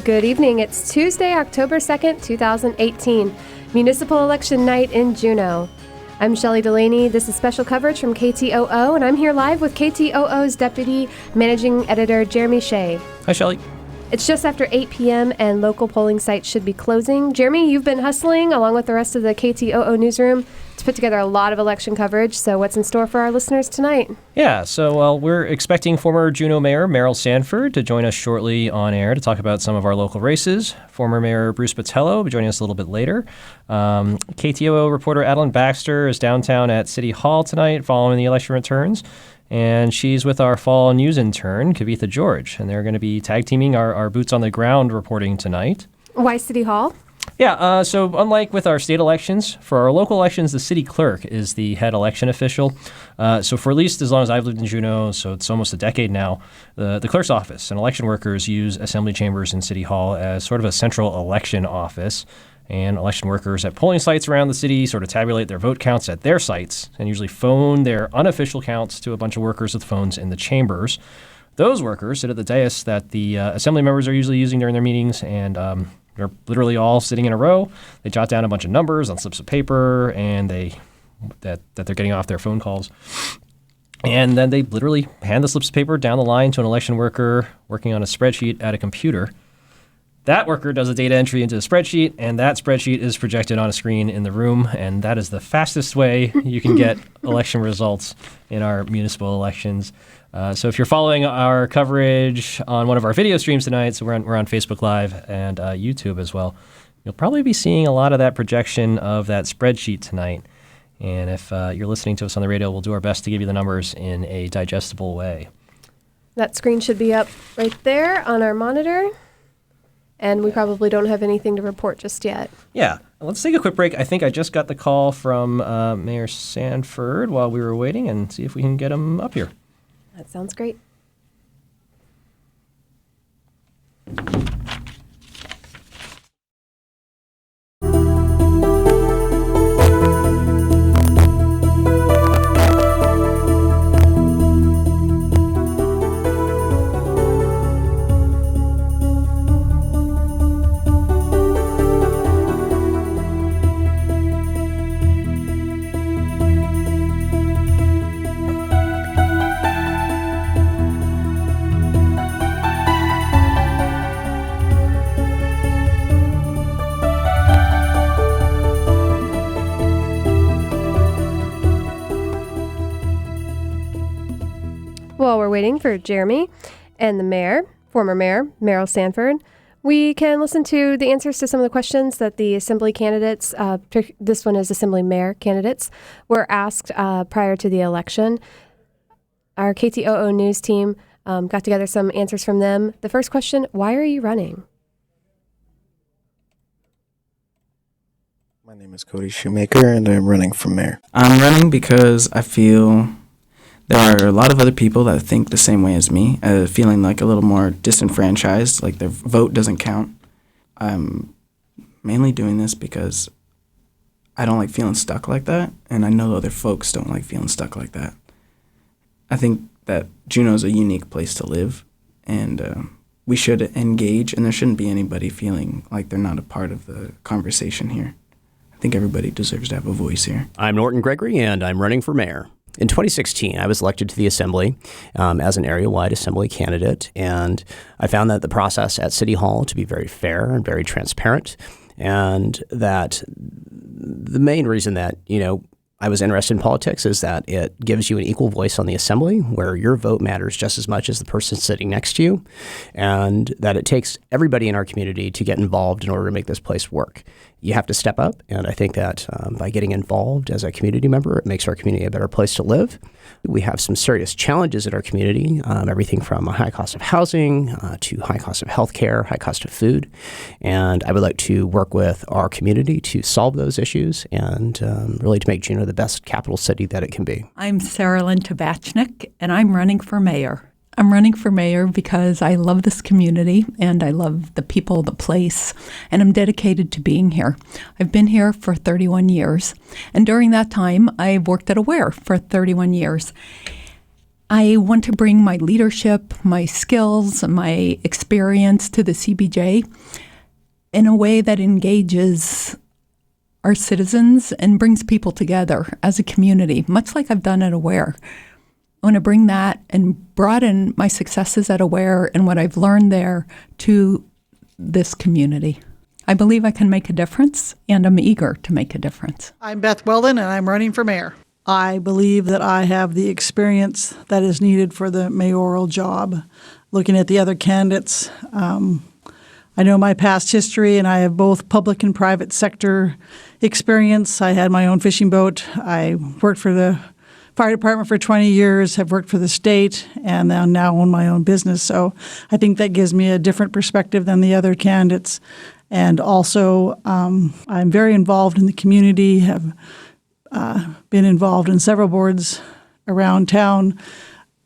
Good evening. It's Tuesday, October 2nd, 2018, municipal election night in Juneau. I'm Shelley Delaney. This is special coverage from KTOO, and I'm here live with KTOO's Deputy Managing Editor, Jeremy Shea. Hi, Shelley. It's just after 8 p.m. and local polling sites should be closing. Jeremy, you've been hustling, along with the rest of the KTOO newsroom, to put together a lot of election coverage. So what's in store for our listeners tonight? Yeah, so we're expecting former Juneau Mayor Meryl Sanford to join us shortly on air to talk about some of our local races. Former Mayor Bruce Botello will be joining us a little bit later. KTOO reporter Adeline Baxter is downtown at City Hall tonight following the election returns. And she's with our fall news intern, Kavitha George. And they're going to be tag teaming our boots on the ground reporting tonight. Why City Hall? Yeah, so unlike with our state elections, for our local elections, the city clerk is the head election official. So for at least as long as I've lived in Juneau, so it's almost a decade now, the clerk's office and election workers use assembly chambers in City Hall as sort of a central election office. And election workers at polling sites around the city sort of tabulate their vote counts at their sites and usually phone their unofficial counts to a bunch of workers with phones in the chambers. Those workers sit at the dais that the assembly members are usually using during their meetings, and they're literally all sitting in a row. They jot down a bunch of numbers on slips of paper, and that they're getting off their phone calls. And then they literally hand the slips of paper down the line to an election worker working on a spreadsheet at a computer. That worker does a data entry into a spreadsheet, and that spreadsheet is projected on a screen in the room, and that is the fastest way you can get election results in our municipal elections. So if you're following our coverage on one of our video streams tonight, so we're on Facebook Live and YouTube as well, you'll probably be seeing a lot of that projection of that spreadsheet tonight. And if you're listening to us on the radio, we'll do our best to give you the numbers in a digestible way. That screen should be up right there on our monitor. And we probably don't have anything to report just yet. Yeah. Let's take a quick break. I think I just got the call from Mayor Sanford while we were waiting, and see if we can get him up here. That sounds great. While we're waiting for Jeremy and the mayor, former mayor, Meryl Sanford, we can listen to the answers to some of the questions that the assembly candidates, this one is assembly mayor candidates, were asked prior to the election. Our KTOO news team got together some answers from them. The first question, why are you running? My name is Cody Shoemaker, and I'm running for mayor. I'm running because I feel there are a lot of other people that think the same way as me, feeling like a little more disenfranchised, like their vote doesn't count. I'm mainly doing this because I don't like feeling stuck like that, and I know other folks don't like feeling stuck like that. I think that Juneau's a unique place to live, and we should engage, and there shouldn't be anybody feeling like they're not a part of the conversation here. I think everybody deserves to have a voice here. I'm Norton Gregory, and I'm running for mayor. In 2016, I was elected to the Assembly as an area-wide Assembly candidate, and I found that the process at City Hall to be very fair and very transparent, and that the main reason that, I was interested in politics is that it gives you an equal voice on the Assembly where your vote matters just as much as the person sitting next to you, and that it takes everybody in our community to get involved in order to make this place work. You have to step up, and I think that by getting involved as a community member, it makes our community a better place to live. We have some serious challenges in our community, everything from a high cost of housing to high cost of healthcare, high cost of food, and I would like to work with our community to solve those issues and really to make Juneau the best capital city that it can be. I'm Sarah Lynn Tabachnik, and I'm running for mayor. I'm running for mayor because I love this community and I love the people, the place, and I'm dedicated to being here. I've been here for 31 years, and during that time, I've worked at Aware for 31 years. I want to bring my leadership, my skills, my experience to the CBJ in a way that engages our citizens and brings people together as a community, much like I've done at Aware. I want to bring that and broaden my successes at Aware and what I've learned there to this community. I believe I can make a difference, and I'm eager to make a difference. I'm Beth Weldon, and I'm running for mayor. I believe that I have the experience that is needed for the mayoral job. Looking at the other candidates, I know my past history, and I have both public and private sector experience. I had my own fishing boat. I worked for the fire department for 20 years, have worked for the state, and now own my own business. So I think that gives me a different perspective than the other candidates. And also, I'm very involved in the community, have been involved in several boards around town.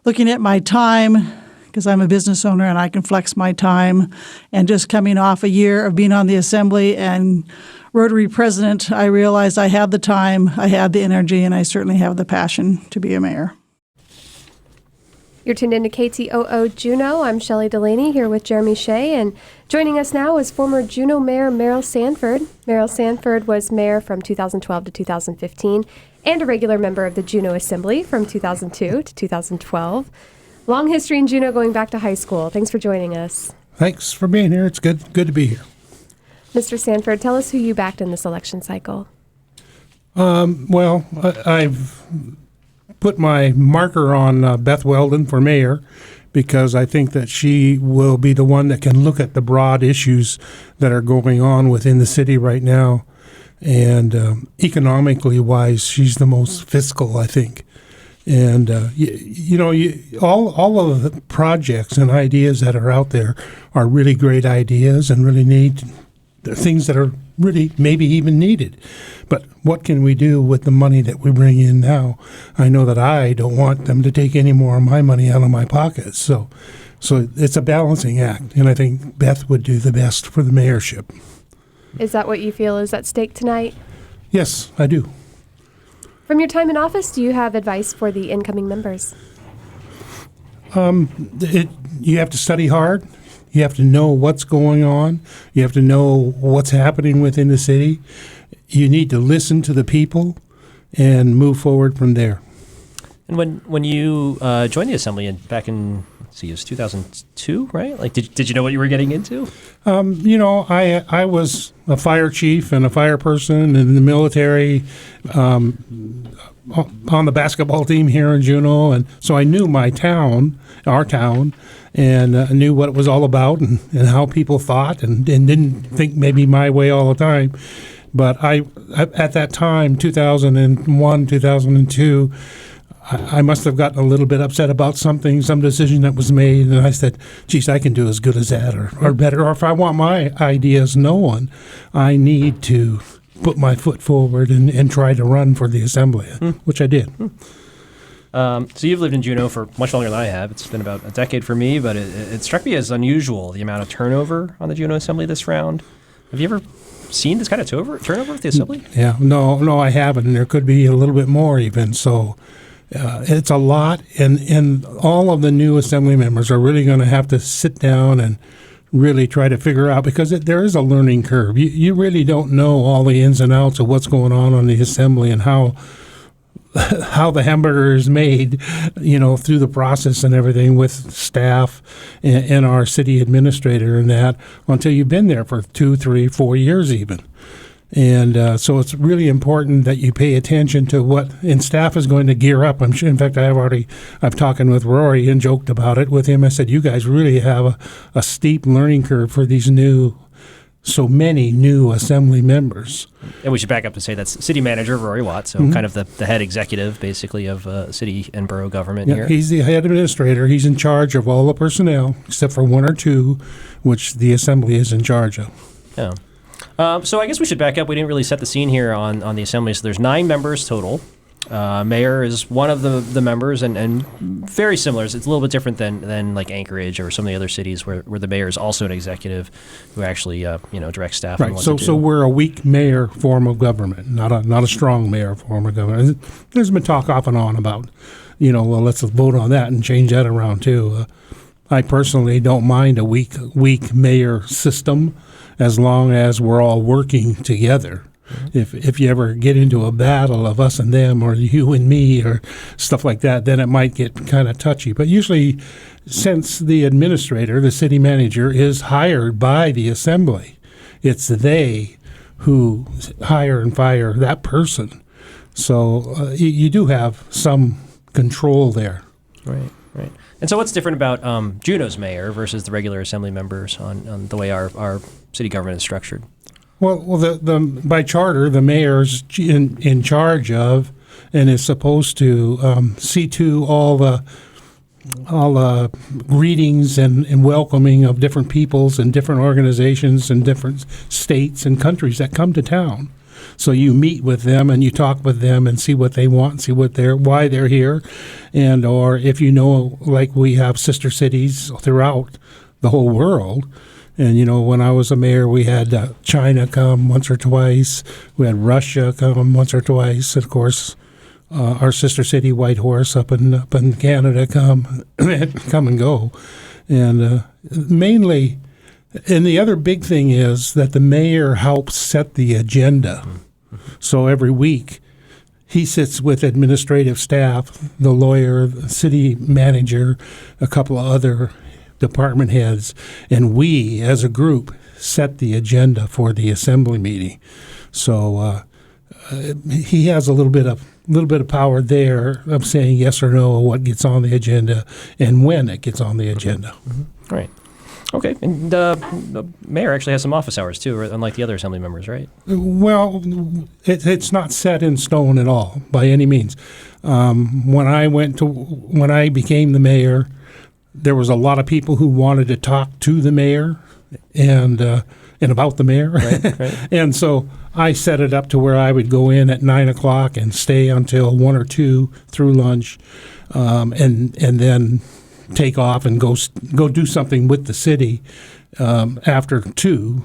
Looking at my time, because I'm a business owner and I can flex my time, and just coming off a year of being on the assembly and Rotary president, I realized I had the time, I had the energy, and I certainly have the passion to be a mayor. You're tuned into KTOO Juneau. I'm Shelley Delaney here with Jeremy Shea, and joining us now is former Juneau Mayor Merrill Sanford. Merrill Sanford was mayor from 2012 to 2015 and a regular member of the Juneau Assembly from 2002 to 2012. Long history in Juneau going back to high school. Thanks for joining us. Thanks for being here. It's good to be here. Mr. Sanford, tell us who you backed in this election cycle. Well, I've put my marker on Beth Weldon for mayor because I think that she will be the one that can look at the broad issues that are going on within the city right now. And economically wise, she's the most fiscal, I think. And, all of the projects and ideas that are out there are really great ideas and really need things that are really maybe even needed. But what can we do with the money that we bring in now? I know that I don't want them to take any more of my money out of my pocket. So it's a balancing act, and I think Beth would do the best for the mayorship. Is that what you feel is at stake tonight? Yes, I do. From your time in office, do you have advice for the incoming members? You have to study hard. You have to know what's going on. You have to know what's happening within the city. You need to listen to the people and move forward from there. And when you joined the assembly back in, it was 2002, right? Like, did you know what you were getting into? I was a fire chief and a fire person in the military, on the basketball team here in Juneau, and so I knew my town, our town, and knew what it was all about and how people thought, and didn't think maybe my way all the time. But I at that time, 2001, 2002, I must have gotten a little bit upset about some decision that was made, and I said, geez, I can do as good as that or better. Or if I want my ideas known, I need to put my foot forward and try to run for the assembly, which I did. So you've lived in Juneau for much longer than I have. It's been about a decade for me, but it struck me as unusual, the amount of turnover on the Juneau Assembly this round. Have you ever seen this kind of turnover at the Assembly? Yeah, no, I haven't, and there could be a little bit more even, so it's a lot, and all of the new Assembly members are really going to have to sit down and really try to figure out, because there is a learning curve. You really don't know all the ins and outs of what's going on the Assembly and how the hamburger is made, through the process and everything with staff and our city administrator and that, until you've been there for 2, 3, 4 years even. And so it's really important that you pay attention to what, and staff is going to gear up. I'm sure, in fact, I've talked with Rory and joked about it with him. I said, you guys really have a steep learning curve for these so many new Assembly members. And we should back up to say that's City Manager Rory Watt, so kind of the head executive, basically, of city and borough government here. He's the head administrator. He's in charge of all the personnel, except for 1 or 2, which the Assembly is in charge of. Yeah. So I guess we should back up. We didn't really set the scene here on the Assembly. So there's 9 members total. Mayor is one of the members, and very similar. It's a little bit different than like Anchorage or some of the other cities where the mayor is also an executive who actually directs staff. Right. On what So to do. so we're a weak mayor form of government, not a strong mayor form of government. There's been talk off and on about, well, let's vote on that and change that around too. I personally don't mind a weak mayor system as long as we're all working together. If you ever get into a battle of us and them or you and me or stuff like that, then it might get kind of touchy. But usually, since the administrator, the city manager, is hired by the assembly, it's they who hire and fire that person. So you do have some control there. Right. And so what's different about Juneau's mayor versus the regular assembly members on the way our city government is structured? Well, the by charter, the mayor's in charge of and is supposed to see to all the greetings and welcoming of different peoples and different organizations and different states and countries that come to town. So you meet with them and you talk with them and see what they want, see why they're here, and or if like we have sister cities throughout the whole world. And, when I was a mayor, we had China come once or twice. We had Russia come once or twice. And of course, our sister city, Whitehorse, up in Canada, come and go. And mainly, and the other big thing is that the mayor helps set the agenda. So every week, he sits with administrative staff, the lawyer, the city manager, a couple of other department heads, and we as a group set the agenda for the assembly meeting. So he has a little bit of power there of saying yes or no what gets on the agenda and when it gets on the agenda. Mm-hmm. Right. Okay. And the mayor actually has some office hours too, unlike the other assembly members, right? Well, it's not set in stone at all by any means. When I became the mayor, there was a lot of people who wanted to talk to the mayor and about the mayor. Right. And so I set it up to where I would go in at 9 o'clock and stay until 1 or 2 through lunch, and then take off and go do something with the city after 2.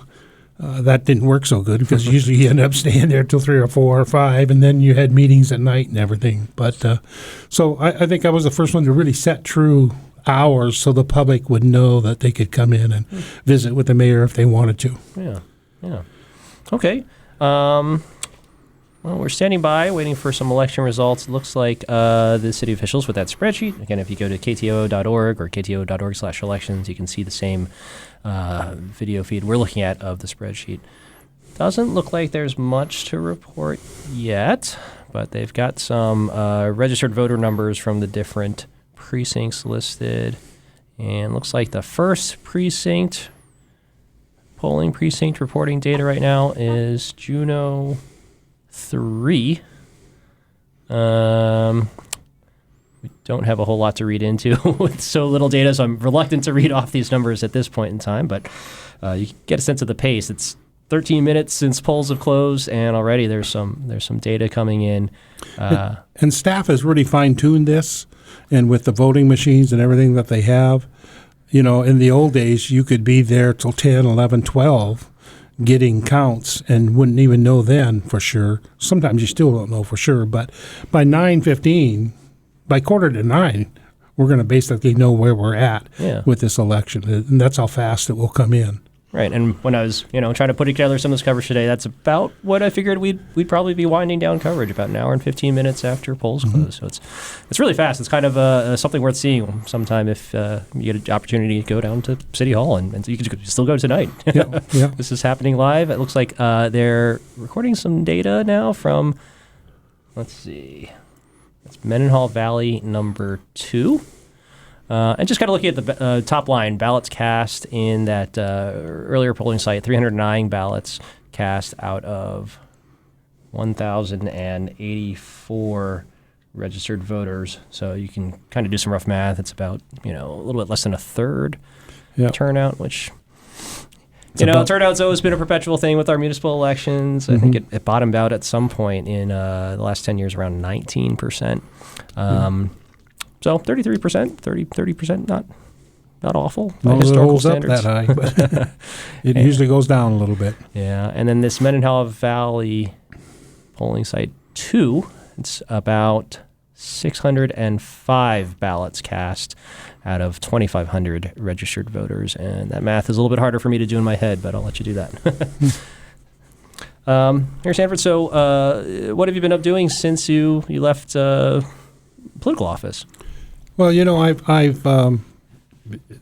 That didn't work so good because usually you end up staying there till 3 or 4 or 5, and then you had meetings at night and everything. But so I think I was the first one to really set true hours so the public would know that they could come in and visit with the mayor if they wanted to. Yeah. Okay. Well, we're standing by, waiting for some election results. It looks like the city officials with that spreadsheet. Again, if you go to kto.org or kto.org/elections, you can see the same video feed we're looking at of the spreadsheet. Doesn't look like there's much to report yet, but they've got some registered voter numbers from the different precincts listed, and looks like the first polling precinct reporting data right now is Juneau 3. We don't have a whole lot to read into with so little data, so I'm reluctant to read off these numbers at this point in time, but you get a sense of the pace. It's 13 minutes since polls have closed, and already there's some data coming in. And staff has really fine-tuned this, and with the voting machines and everything that they have, in the old days, you could be there till 10, 11, 12 getting counts and wouldn't even know then for sure. Sometimes you still don't know for sure, but by 9:15, by 8:45, we're going to basically know where we're at with this election, and that's how fast it will come in. Right, and when I was, trying to put together some of this coverage today, that's about what I figured we'd probably be winding down coverage about an hour and 15 minutes after polls close. So it's really fast. It's kind of something worth seeing sometime if you get an opportunity to go down to City Hall, and you can still go tonight. Yeah. This is happening live. It looks like they're recording some data now from, let's see, it's Mendenhall Valley number 2. And just kind of looking at the top line, ballots cast in that earlier polling site, 309 ballots cast out of 1,084 registered voters. So you can kind of do some rough math. It's about, a little bit less than a third turnout, which turnout's always been a perpetual thing with our municipal elections. I think it bottomed out at some point in the last 10 years around 19%. So 33%, 30%, not awful by historical standards. Up that high, but it usually goes down a little bit. Yeah, and then this Mendenhall Valley polling site 2, it's about 605 ballots cast out of 2,500 registered voters, and that math is a little bit harder for me to do in my head, but I'll let you do that. Here, Sanford, so what have you been up doing since you left political office? Well, I've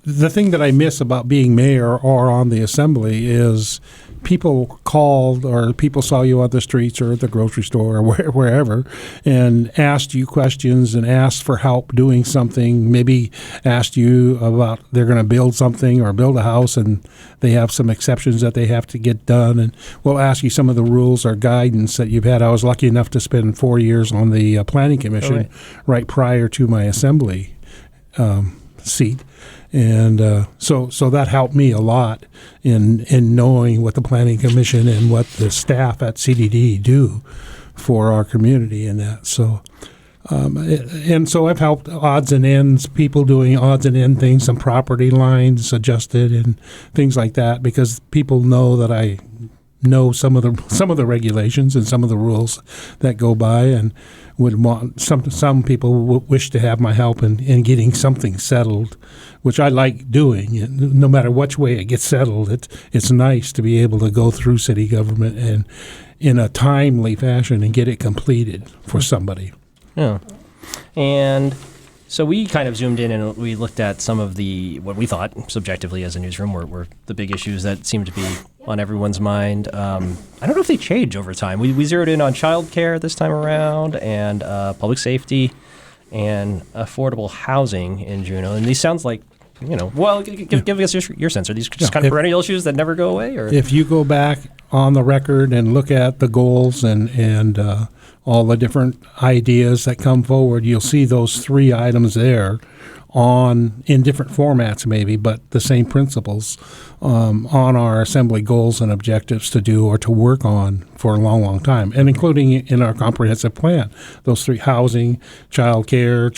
the thing that I miss about being mayor or on the assembly is people called or people saw you on the streets or at the grocery store or wherever and asked you questions and asked for help doing something, maybe asked you about they're going to build something or build a house and they have some exceptions that they have to get done, and we'll ask you some of the rules or guidance that you've had. I was lucky enough to spend 4 years on the Planning Commission right prior to my assembly seat. And so that helped me a lot in knowing what the Planning Commission and what the staff at CDD do for our community and that. So and so I've helped odds and ends, people doing odds and end things, some property lines adjusted and things like that, because people know that I know some of the regulations and some of the rules that go by, and would want some people wish to have my help in getting something settled, which I like doing. No matter which way it gets settled, it's nice to be able to go through city government and in a timely fashion and get it completed for somebody. Yeah, and so we kind of zoomed in and we looked at some of what we thought subjectively as a newsroom were the big issues that seemed to be on everyone's mind. I don't know if they change over time. We zeroed in on childcare this time around and public safety and affordable housing in Juneau. And these sounds like, give us your sense. Are these just kind of perennial issues that never go away? Or if you go back on the record and look at the goals and all the different ideas that come forward, you'll see those 3 items there in different formats maybe, but the same principles on our assembly goals and objectives to do or to work on for a long, long time, and including in our comprehensive plan. Those 3: housing, child care,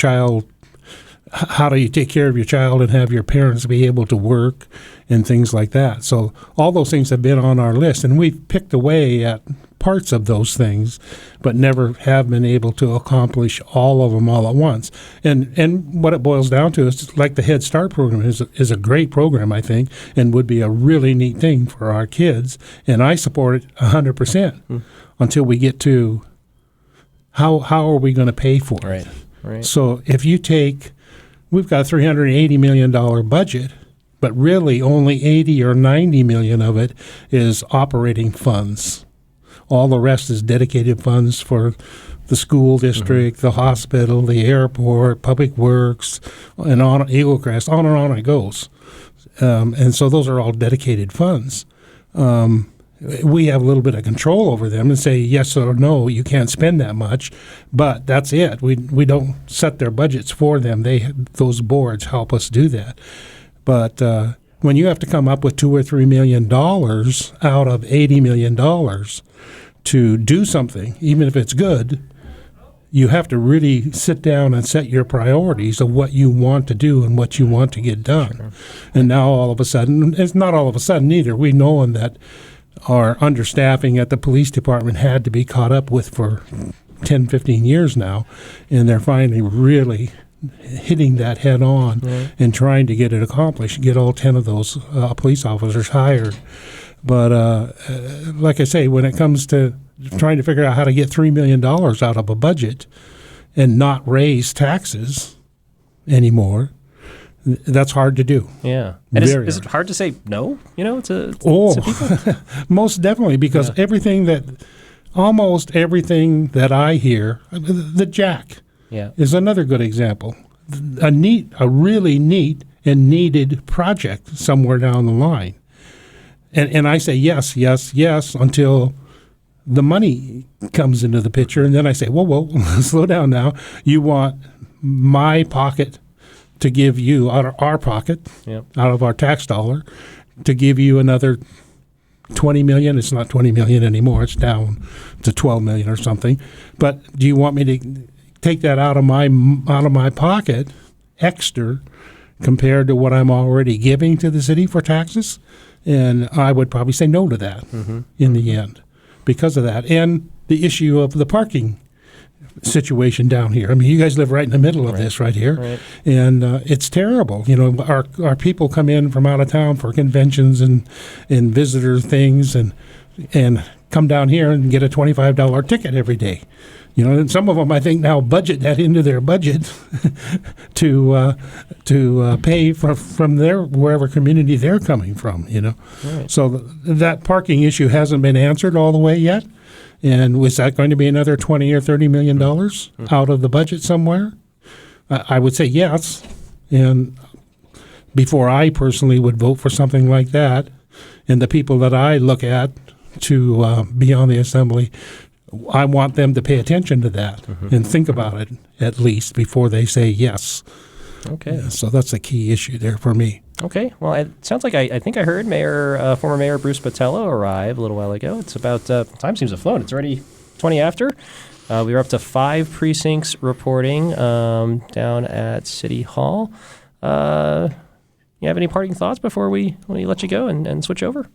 how do you take care of your child and have your parents be able to work and things like that. So all those things have been on our list, and we've picked away at parts of those things, but never have been able to accomplish all of them all at once. And what it boils down to is, like the Head Start program is a great program, I think, and would be a really neat thing for our kids. And I support it 100% until we get to how are we going to pay for it. Right. So if you we've got a $380 million budget, but really only 80 or 90 million of it is operating funds. All the rest is dedicated funds for the school district, the hospital, the airport, public works, and on Eagle Crest, on and on it goes. And so those are all dedicated funds. We have a little bit of control over them and say yes or no, you can't spend that much, but that's it. We don't set their budgets for them. Those boards help us do that. But when you have to come up with $2 or $3 million out of $80 million to do something, even if it's good, you have to really sit down and set your priorities of what you want to do and what you want to get done. Sure. And now all of a sudden, it's not all of a sudden either. We know that our understaffing at the police department had to be caught up with for 10, 15 years now, and they're finally really hitting that head on and trying to get it accomplished, get all 10 of those police officers hired. But like I say, when it comes to trying to figure out how to get $3 million out of a budget and not raise taxes anymore, that's hard to do. Yeah. And is it hard to say no? It's people. Most definitely, because almost everything that I hear, the jack is another good example. A really neat and needed project somewhere down the line. And I say yes, yes, yes, until the money comes into the picture. And then I say, whoa, slow down now. You want my pocket to give you, out of our pocket, out of our tax dollar, to give you another 20 million. It's not 20 million anymore. It's down to 12 million or something. But do you want me to take that out of my pocket extra compared to what I'm already giving to the city for taxes? And I would probably say no to that in the end because of that. And the issue of the parking situation down here. I mean, you guys live right in the middle of this right here. Right. And it's terrible. You know, our people come in from out of town for conventions and visitor things and come down here and get a $25 ticket every day. You know, and some of them, I think, now budget that into their budget to pay from their wherever community they're coming from. You know, Right. so that parking issue hasn't been answered all the way yet. And was that going to be another $20 or $30 million out of the budget somewhere? I would say yes. And before I personally would vote for something like that, and the people that I look at to be on the assembly, I want them to pay attention to that and think about it at least before they say yes. Okay. Yeah, so that's a key issue there for me. Okay. Well, it sounds like I think I heard former Mayor Bruce Botello arrive a little while ago. It's about time seems to have flown. It's already 20 after. We were up to 5 precincts reporting down at City Hall. You have any parting thoughts before we let you go and switch over?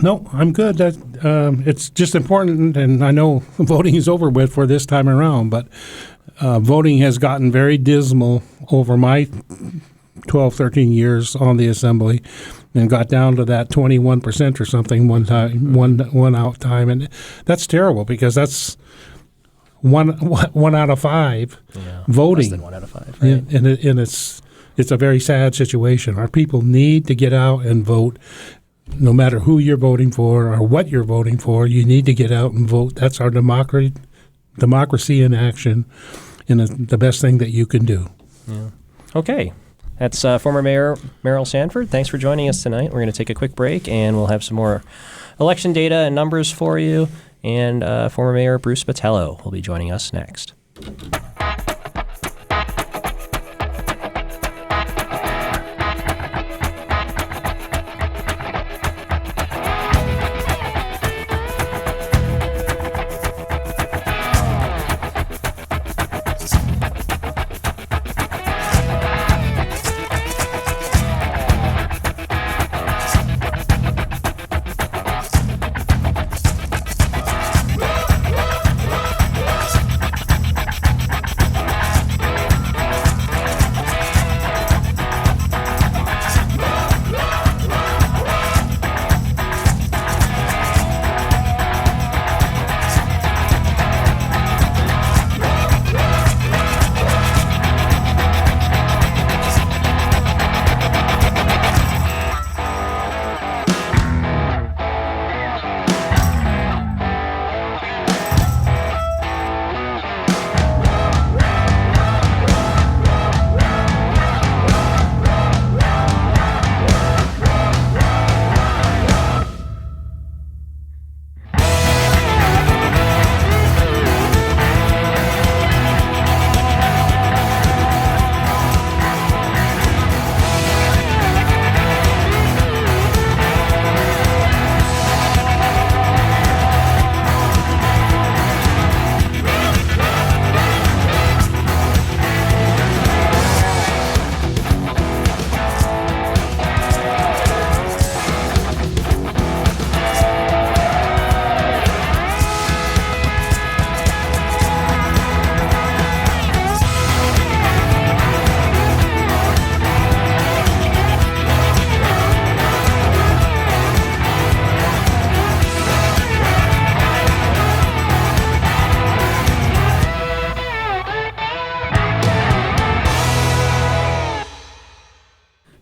No, I'm good. It's just important, and I know voting is over with for this time around, but voting has gotten very dismal over my 12, 13 years on the assembly and got down to that 21% or something one out time. And that's terrible because that's one out of 5 voting. Less than 1 out of 5, right? And it's a very sad situation. Our people need to get out and vote. No matter who you're voting for or what you're voting for, you need to get out and vote. That's our democracy in action, and the best thing that you can do. Yeah. Okay. That's former Mayor Merrill Sanford. Thanks for joining us tonight. We're going to take a quick break, and we'll have some more election data and numbers for you. And former Mayor Bruce Botello will be joining us next.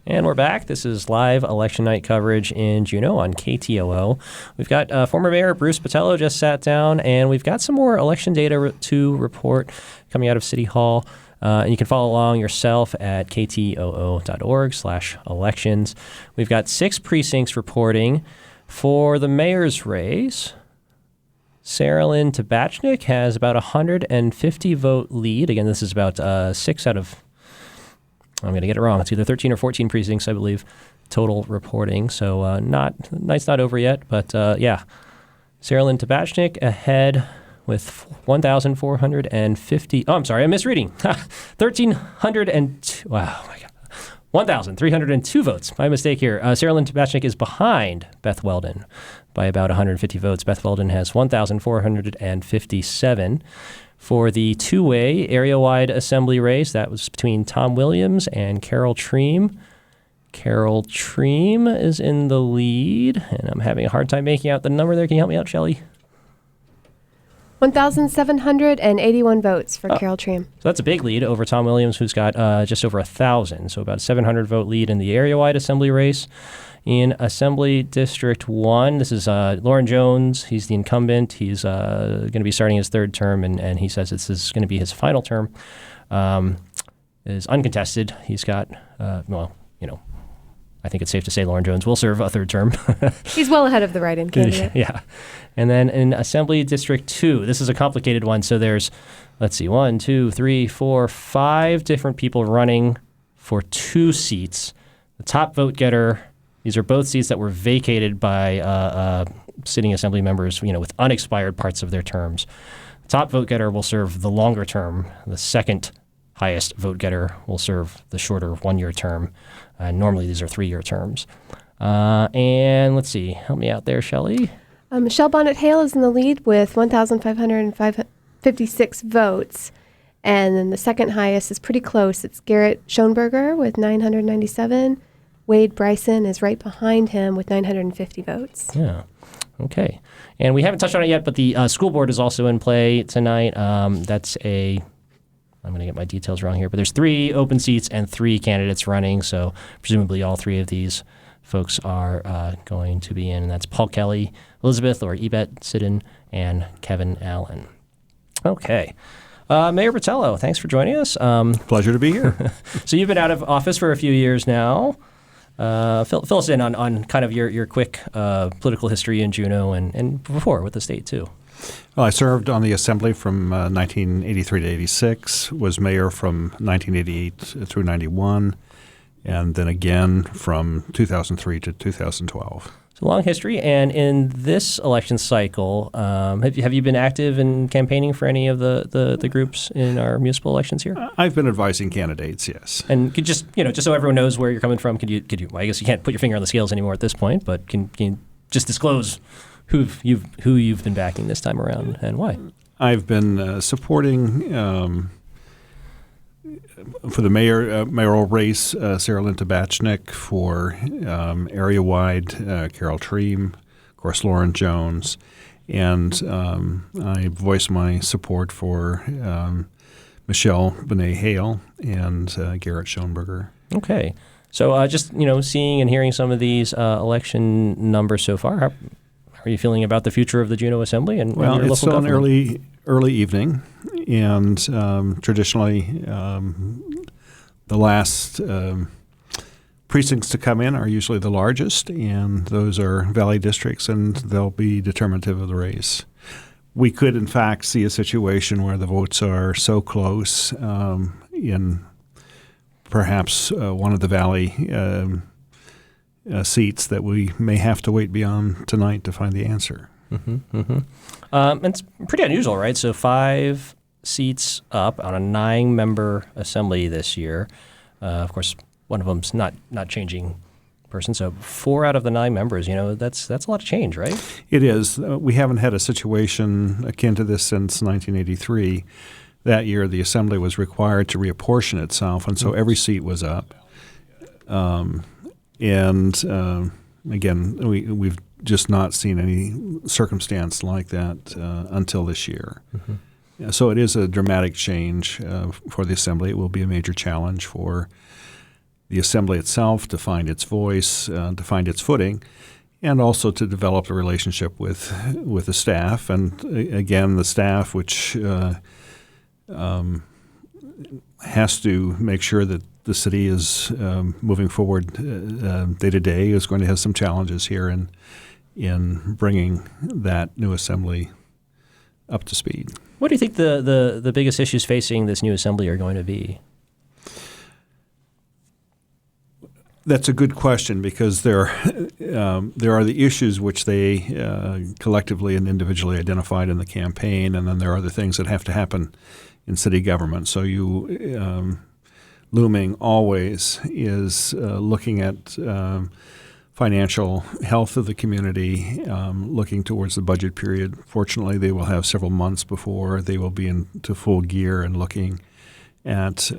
And we're back. This is live election night coverage in Juneau on KTOO. We've got former Mayor Bruce Botello just sat down, and we've got some more election data to report coming out of City Hall. And you can follow along yourself at ktoo.org/elections. We've got 6 precincts reporting for the mayor's race. Sarah Lynn Tabachnik has about 150 vote lead. Again, this is about 6 out of, I'm going to get it wrong. It's either 13 or 14 precincts, I believe. total reporting. So night's not over yet, but yeah. Sarah Lynn Tabachnik ahead with 1,450. Oh, I'm sorry, I'm misreading. 1,302. Wow, oh my God. 1,302 votes. My mistake here. Sarah Lynn Tabachnik is behind Beth Weldon by about 150 votes. Beth Weldon has 1,457. For the two-way area-wide assembly race, that was between Tom Williams and Carol Treem. Carol Treem is in the lead, and I'm having a hard time making out the number there. Can you help me out, Shelley? 1,781 votes for Carol Treem. So that's a big lead over Tom Williams, who's got just over 1,000. So about a 700 vote lead in the area-wide assembly race. In Assembly District 1, this is Lauren Jones. He's the incumbent. He's going to be starting his third term, and he says this is going to be his final term. Is uncontested. He's got, I think it's safe to say Lauren Jones will serve a third term. He's well ahead of the write-in candidate. Yeah. And then in Assembly District 2, this is a complicated one. So there's, 5 different people running for 2 seats. The top vote getter, these are both seats that were vacated by sitting assembly members, with unexpired parts of their terms. The top vote getter will serve the longer term. The second highest vote getter will serve the shorter 1-year term. Normally, these are 3-year terms. And let's see. Help me out there, Shelley. Michelle Bonnet-Hale is in the lead with 1,556 votes. And then the second highest is pretty close. It's Garrett Schoenberger with 997. Wade Bryson is right behind him with 950 votes. Yeah. Okay. And we haven't touched on it yet, but the school board is also in play tonight. I'm going to get my details wrong here, but there's 3 open seats and 3 candidates running. So presumably all 3 of these folks are going to be in. And that's Paul Kelly, Elizabeth or Ebet Sidden, and Kevin Allen. Okay. Mayor Botello, thanks for joining us. Pleasure to be here. So you've been out of office for a few years now. Fill us in on kind of your quick political history in Juneau and before with the state too. Well, I served on the Assembly from 1983 to 86, was mayor from 1988 through 91, and then again from 2003 to 2012. It's a long history, and in this election cycle, have you been active in campaigning for any of the groups in our municipal elections here? I've been advising candidates, yes. And could just so everyone knows where you're coming from, could you? Well, I guess you can't put your finger on the scales anymore at this point, but can you just disclose who you've been backing this time around and why? I've been supporting for the mayoral race, Sarah Lynn Tabachnik, for area-wide, Carol Treem, of course, Lauren Jones, and I voiced my support for Michelle Bonnet-Hale and Garrett Schoenberger. Okay. So just, seeing and hearing some of these election numbers so far, how are you feeling about the future of the Juneau Assembly and your local it's still government? an early evening, and traditionally the last precincts to come in are usually the largest, and those are valley districts, and they'll be determinative of the race. We could, in fact, see a situation where the votes are so close in perhaps one of the valley seats that we may have to wait beyond tonight to find the answer. Mm-hmm, mm-hmm. It's pretty unusual, right? So 5 seats up on a 9-member assembly this year. Of course, one of them's not changing person. So 4 out of the 9 members, that's a lot of change, right? It is. We haven't had a situation akin to this since 1983. That year, the assembly was required to reapportion itself, and so every seat was up. Again, we've just not seen any circumstance like that until this year. Mm-hmm. Yeah, so it is a dramatic change for the Assembly. It will be a major challenge for the Assembly itself to find its voice, to find its footing, and also to develop a relationship with the staff. And again, the staff, which has to make sure that the city is moving forward day to day, is going to have some challenges here in bringing that new assembly up to speed. What do you think the biggest issues facing this new assembly are going to be? That's a good question, because there are the issues which they collectively and individually identified in the campaign, and then there are the things that have to happen in city government. So looming always is looking at financial health of the community, looking towards the budget period. Fortunately, they will have several months before they will be into full gear and looking at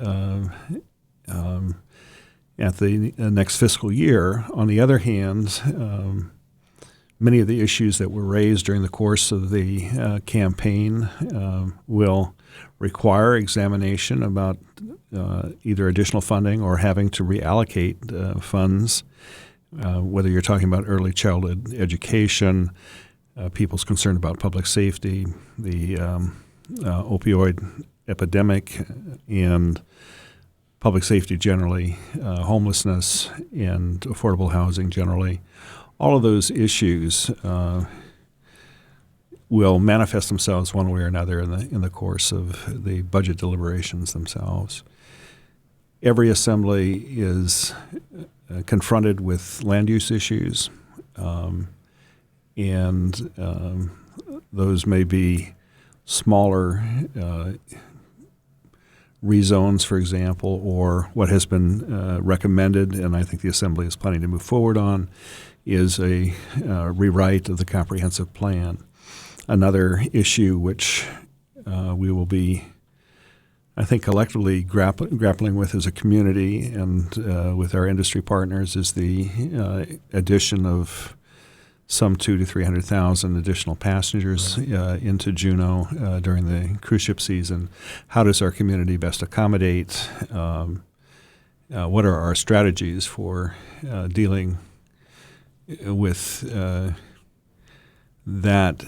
the next fiscal year. On the other hand, many of the issues that were raised during the course of the campaign will require examination about either additional funding or having to reallocate funds, whether you're talking about early childhood education, people's concern about public safety, the opioid epidemic, and public safety generally, homelessness, and affordable housing generally. All of those issues will manifest themselves one way or another in the course of the budget deliberations themselves. Every assembly is confronted with land use issues, and those may be smaller rezones, for example, or what has been recommended, and I think the Assembly is planning to move forward on, is a rewrite of the comprehensive plan. Another issue which we will be, I think, collectively grappling with as a community and with our industry partners is the addition of some 200,000 to 300,000 additional passengers into Juneau during the cruise ship season. How does our community best accommodate? What are our strategies for dealing with that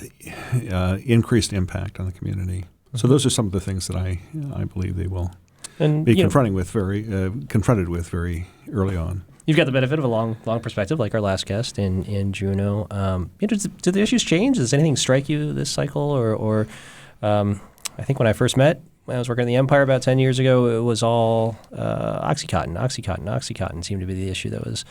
increased impact on the community? So those are some of the things that I believe they will be confronted with very early on. You've got the benefit of a long perspective, like our last guest in Juneau. Did the issues change? Does anything strike you this cycle? Or I think when I first met, when I was working at the Empire about 10 years ago, it was all Oxycontin seemed to be the issue that was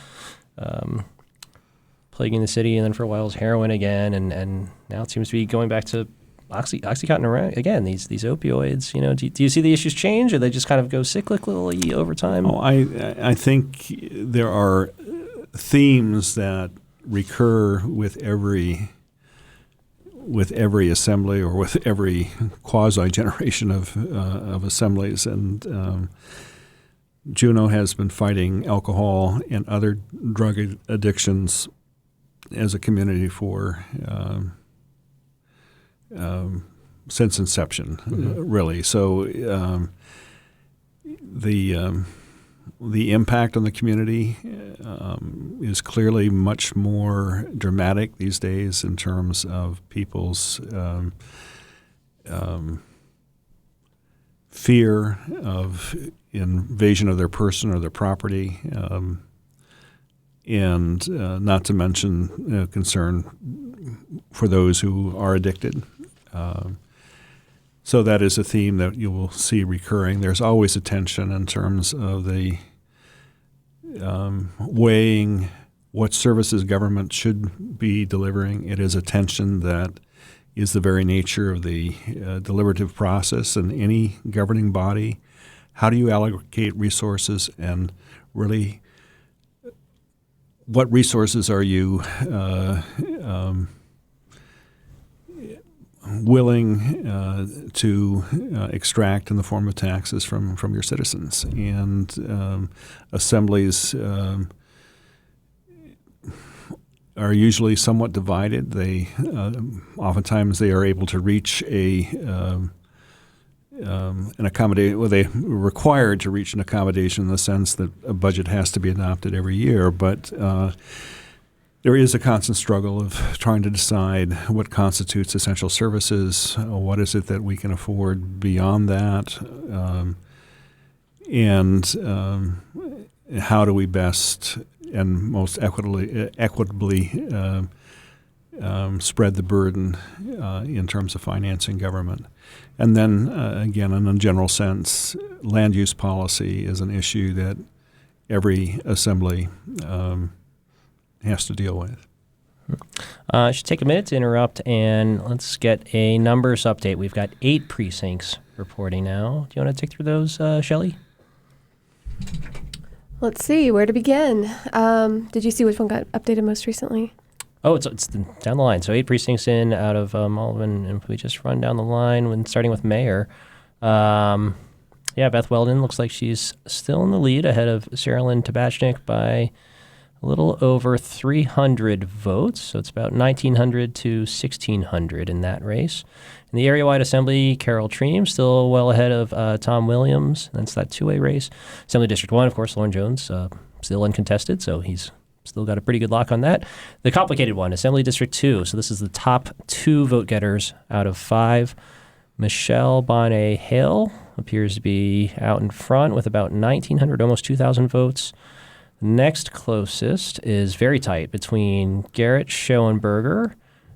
plaguing the city. And then for a while it was heroin again. And now it seems to be going back to Oxycontin around again, these opioids. Do you see the issues change, or they just kind of go cyclically over time? Oh, I think there are themes that recur with every assembly or with every quasi generation of assemblies, and Juneau has been fighting alcohol and other drug addictions as a community for since inception, really. So the impact on the community is clearly much more dramatic these days in terms of people's fear of invasion of their person or their property, and not to mention concern for those who are addicted. So that is a theme that you will see recurring. There's always a tension in terms of the weighing what services government should be delivering. It is a tension that is the very nature of the deliberative process in any governing body. How do you allocate resources, and really what resources are you willing to extract in the form of taxes from your citizens? And assemblies are usually somewhat divided. They oftentimes they are able to reach an accommodation. Well, they're required to reach an accommodation in the sense that a budget has to be adopted every year, but there is a constant struggle of trying to decide what constitutes essential services, what is it that we can afford beyond that, and how do we best and most equitably spread the burden in terms of financing government. And then, again, in a general sense, land use policy is an issue that every assembly has to deal with. I should take a minute to interrupt and let's get a numbers update. We've got 8 precincts reporting now. Do you want to take through those, Shelley? Let's see, where to begin. Did you see which one got updated most recently? Oh, it's down the line. So 8 precincts in out of all of them. And if we just run down the line, starting with mayor. Beth Weldon looks like she's still in the lead ahead of Sarah Lynn Tabachnik by a little over 300 votes. So it's about 1,900 to 1,600 in that race. In the area-wide assembly, Carol Treem still well ahead of Tom Williams. That's that two-way race. Assembly District 1, of course, Lauren Jones, still uncontested, so he's still got a pretty good lock on that. The complicated one, Assembly District 2. So this is the top 2 vote getters out of 5. Michelle Bonnet-Hill appears to be out in front with about 1,900, almost 2,000 votes. Next closest is very tight between Garrett Schoenberger,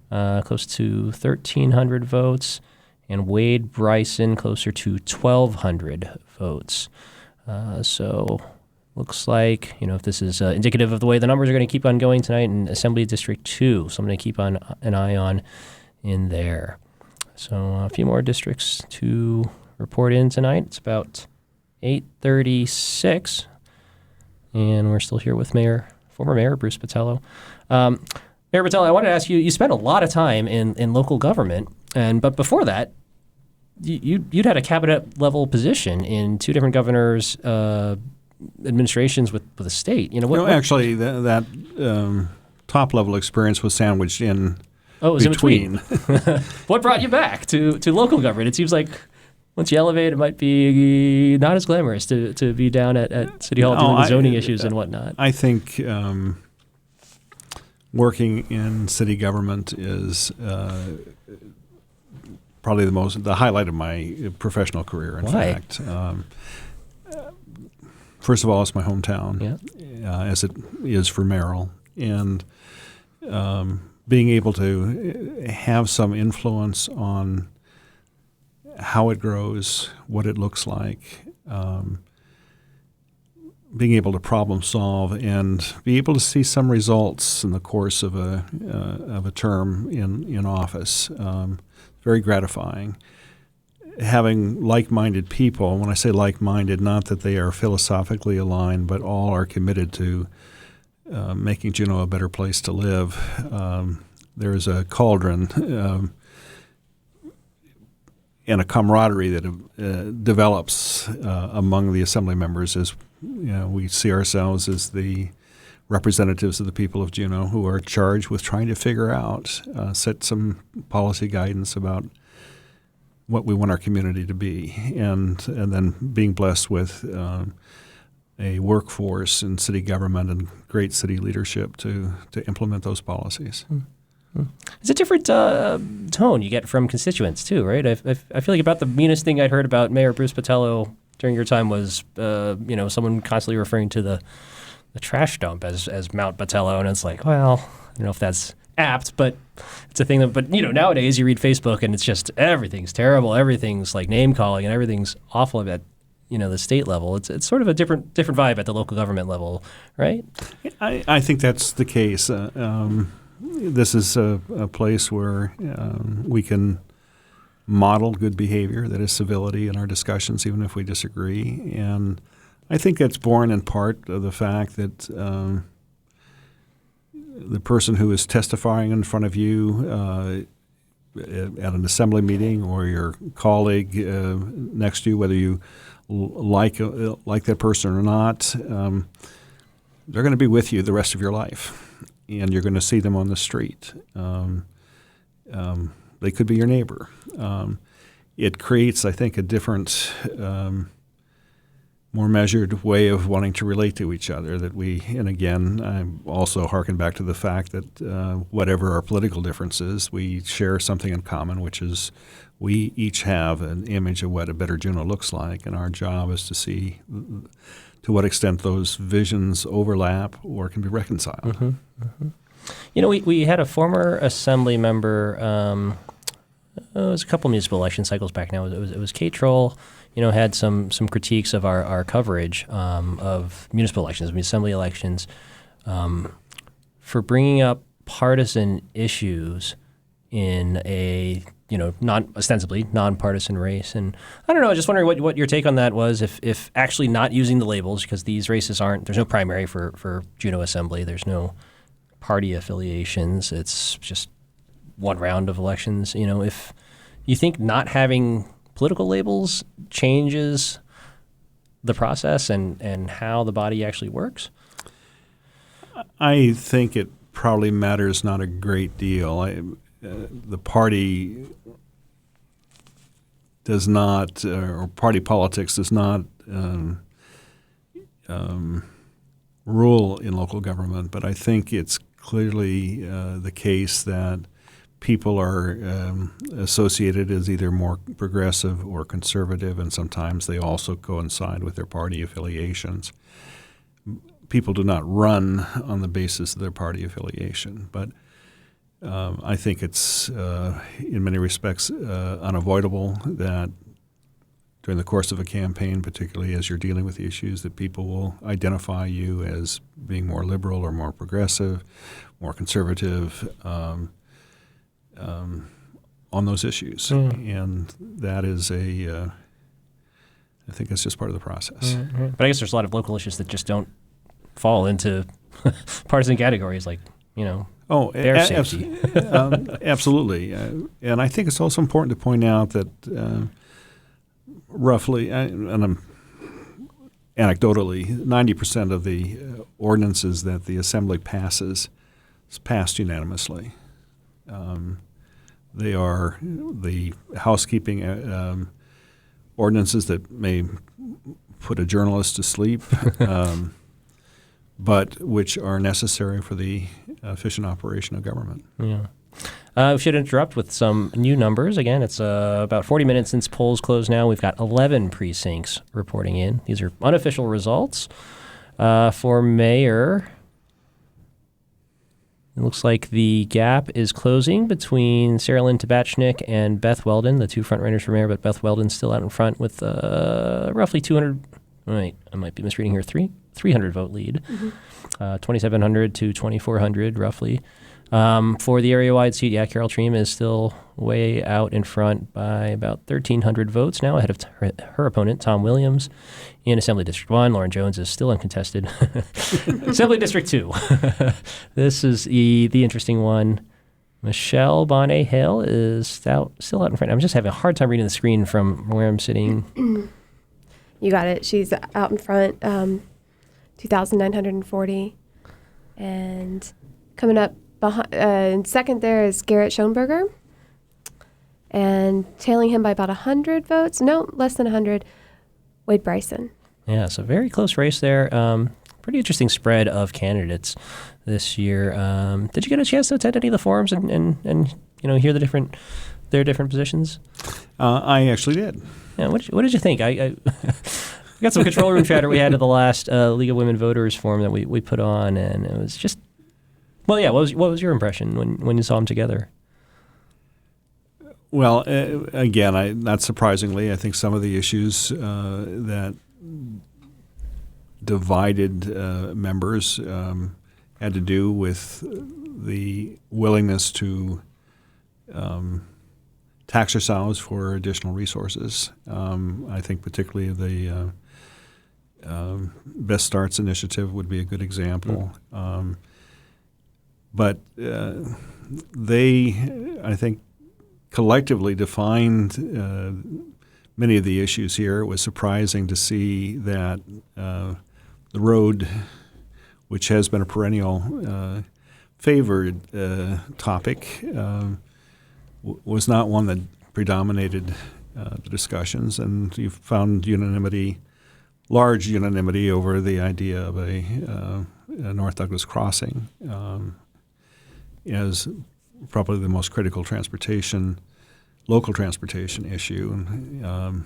close to 1,300 votes, and Wade Bryson, closer to 1,200 votes. So looks like, if this is indicative of the way the numbers are going to keep on going tonight in Assembly District 2, so I'm going to keep an eye on in there. So a few more districts to report in tonight. It's about 8:36. And we're still here with former Mayor Bruce Botello. Mayor Botello, I wanted to ask you, you spent a lot of time in local government, but before that, you'd had a cabinet-level position in 2 different governors' administrations with the state. Actually, that top-level experience was sandwiched in between. What brought you back to local government? It seems like once you elevate, it might be not as glamorous to be down at City Hall doing the zoning issues and whatnot. I think working in city government is probably the highlight of my professional career. In fact, first of all, it's my hometown, as it is for Merrill, and being able to have some influence on how it grows, what it looks like, being able to problem solve and be able to see some results in the course of a term in office. Very gratifying. Having like-minded people, when I say like-minded, not that they are philosophically aligned, but all are committed to making Juneau a better place to live. There's a cauldron and a camaraderie that develops among the assembly members as we see ourselves as the representatives of the people of Juneau who are charged with trying to figure out, set some policy guidance about what we want our community to be, and then being blessed with a workforce in city government and great city leadership to implement those policies. It's a different tone you get from constituents too, right? I feel like about the meanest thing I'd heard about Mayor Bruce Botello during your time was, someone constantly referring to the trash dump as Mount Botello, and it's like, well, I don't know if that's apt, but it's a thing that. But nowadays you read Facebook and it's just everything's terrible, everything's like name calling, and everything's awful at the state level. It's sort of a different vibe at the local government level, right? I think that's the case. This is a place where we can model good behavior, that is civility in our discussions, even if we disagree. And I think that's born in part of the fact that the person who is testifying in front of you at an assembly meeting or your colleague next to you, whether you like that person or not, they're going to be with you the rest of your life. And you're going to see them on the street. They could be your neighbor. It creates, I think, a different, more measured way of wanting to relate to each other. And again, I also harken back to the fact that whatever our political differences, we share something in common, which is we each have an image of what a better Juneau looks like, and our job is to see to what extent those visions overlap or can be reconciled. Mm-hmm, mm-hmm. We had a former assembly member, it was a couple municipal election cycles back now. It was Kate Troll had some critiques of our coverage of municipal elections, assembly elections, for bringing up partisan issues in a ostensibly nonpartisan race. And I don't know, just wondering what your take on that was, if actually not using the labels, because these races there's no primary for Juneau Assembly, there's no party affiliations, it's just one round of elections. If you think not having political labels changes the process and how the body actually works? I think it probably matters not a great deal. The party does not, or party politics does not rule in local government, but I think it's clearly the case that people are associated as either more progressive or conservative, and sometimes they also coincide with their party affiliations. People do not run on the basis of their party affiliation, but I think it's in many respects unavoidable that during the course of a campaign, particularly as you're dealing with the issues, that people will identify you as being more liberal or more progressive, more conservative on those issues. And that is I think that's just part of the process. But I guess there's a lot of local issues that just don't fall into partisan categories, like, bear safety. Absolutely. And I think it's also important to point out that roughly, and anecdotally, 90% of the ordinances that the Assembly passes is passed unanimously. They are the housekeeping ordinances that may put a journalist to sleep, but which are necessary for the efficient operation of government. Yeah. We should interrupt with some new numbers. Again, it's about 40 minutes since polls closed now. We've got 11 precincts reporting in. These are unofficial results. For mayor, it looks like the gap is closing between Sarah Lynn Tabachnik and Beth Weldon, the two front-runners for mayor, but Beth Weldon's still out in front with roughly 200, wait, I might be misreading here, 300 vote lead, 2,700 to 2,400 roughly. For the area-wide seat, Carol Treem is still way out in front by about 1,300 votes now, ahead of her opponent, Tom Williams. In Assembly District 1, Lauren Jones is still uncontested. Assembly District 2. This is the interesting one. Michelle Bonnet-Hale is still out in front. I'm just having a hard time reading the screen from where I'm sitting. You got it. She's out in front, 2,940. And coming up in second there is Garrett Schoenberger. And tailing him by about 100 votes. No, less than 100. Wade Bryson. Yeah, so very close race there. Pretty interesting spread of candidates this year. Did you get a chance to attend any of the forums and hear their different positions? I actually did. Yeah, what did you think? I got some control room chatter we had at the last League of Women Voters forum that we put on, and it was just, well, yeah. What was your impression when you saw them together? Well, again, not surprisingly, I think some of the issues that divided members had to do with the willingness to tax yourselves for additional resources. I think particularly the Best Starts initiative would be a good example. But they, I think, collectively defined many of the issues here. It was surprising to see that the road, which has been a perennial favored topic, was not one that predominated the discussions, and you found large unanimity over the idea of a North Douglas crossing as probably the most critical local transportation issue. And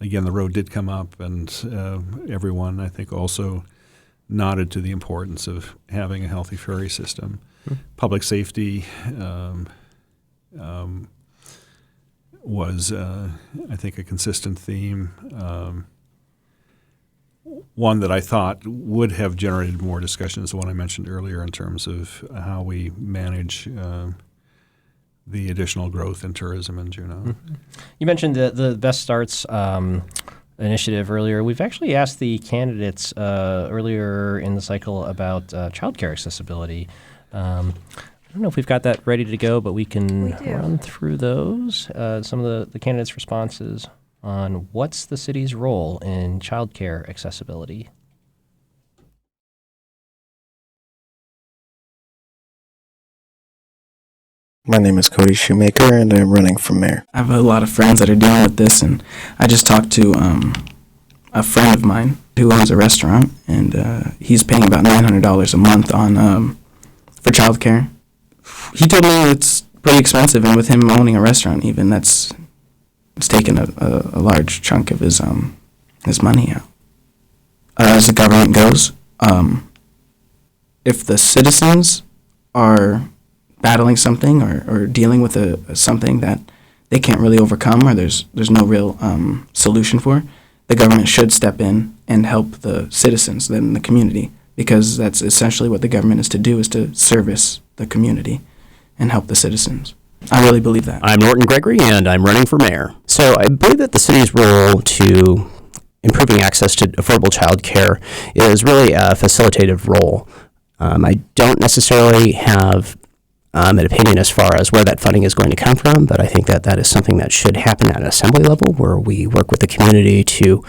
again, the road did come up, and everyone, I think, also nodded to the importance of having a healthy ferry system. Public safety was, I think, a consistent theme. One that I thought would have generated more discussion is the one I mentioned earlier in terms of how we manage the additional growth in tourism in Juneau. Mm-hmm. You mentioned the Best Starts initiative earlier. We've actually asked the candidates earlier in the cycle about childcare accessibility. I don't know if we've got that ready to go, but we can run through those. Some of the candidates' responses on what's the city's role in childcare accessibility. My name is Cody Shoemaker, and I'm running for mayor. I have a lot of friends that are dealing with this, and I just talked to a friend of mine who owns a restaurant, and he's paying about $900 a month on for childcare. He told me it's pretty expensive, and with him owning a restaurant, even it's taken a large chunk of his money out. As the government goes, if the citizens are battling something or dealing with something that they can't really overcome or there's no real solution for, the government should step in and help the citizens in the community, because that's essentially what the government is to do, is to service the community and help the citizens. I really believe that. I'm Norton Gregory, and I'm running for mayor. So I believe that the city's role to improving access to affordable child care is really a facilitative role. I don't necessarily have an opinion as far as where that funding is going to come from, but I think that is something that should happen at an assembly level, where we work with the community to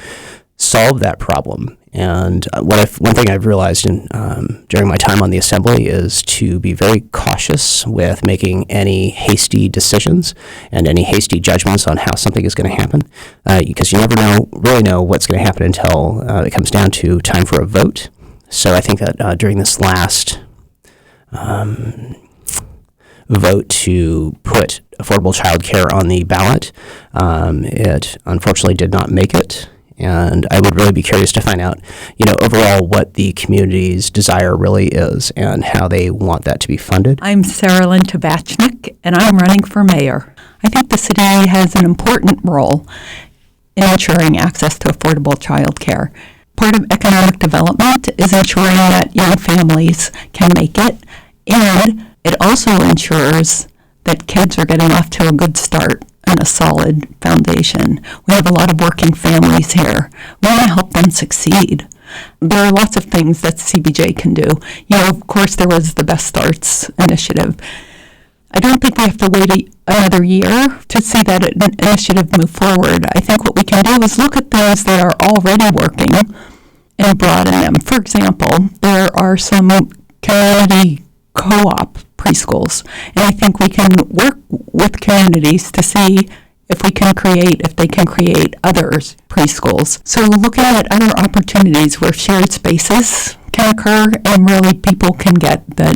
solve that problem. And one thing I've realized during my time on the assembly is to be very cautious with making any hasty decisions and any hasty judgments on how something is going to happen, because you never really know what's going to happen until it comes down to time for a vote. So I think that during this last vote to put affordable child care on the ballot, it unfortunately did not make it. And I would really be curious to find out, overall what the community's desire really is and how they want that to be funded. I'm Sarah Lynn Tabachnik, and I'm running for mayor. I think the city has an important role in ensuring access to affordable child care. Part of economic development is ensuring that young families can make it, and it also ensures that kids are getting off to a good start and a solid foundation. We have a lot of working families here. We want to help them succeed. There are lots of things that CBJ can do. Of course, there was the Best Starts initiative. I don't think we have to wait another year to see that initiative move forward. I think what we can do is look at things that are already working and broaden them. For example, there are some community co-op preschools, and I think we can work with communities to see if they can create others preschools. So looking at other opportunities where shared spaces can occur and really people can get their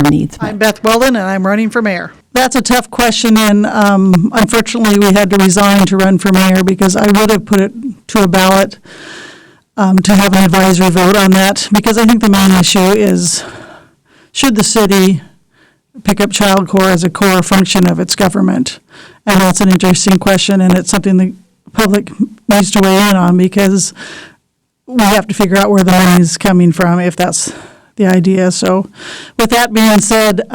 needs met. I'm Beth Weldon, and I'm running for mayor. That's a tough question, and unfortunately we had to resign to run for mayor, because I would have put it to a ballot to have an advisory vote on that, because I think the main issue is, should the city pick up child care as a core function of its government? And that's an interesting question, and it's something the public needs to weigh in on, because we have to figure out where the money is coming from, if that's the idea. So with that being said,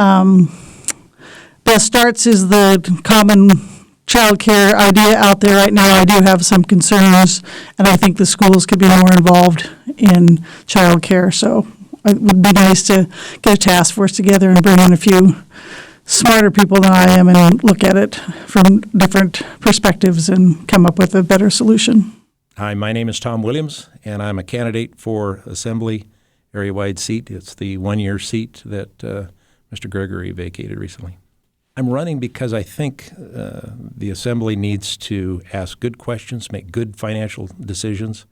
Best Starts is the common child care idea out there right now. I do have some concerns, and I think the schools could be more involved in child care. So it would be nice to get a task force together and bring in a few smarter people than I am and look at it from different perspectives and come up with a better solution. Hi, my name is Tom Williams, and I'm a candidate for Assembly area-wide seat. It's the one-year seat that Mr. Gregory vacated recently. I'm running because I think the Assembly needs to ask good questions, make good financial decisions,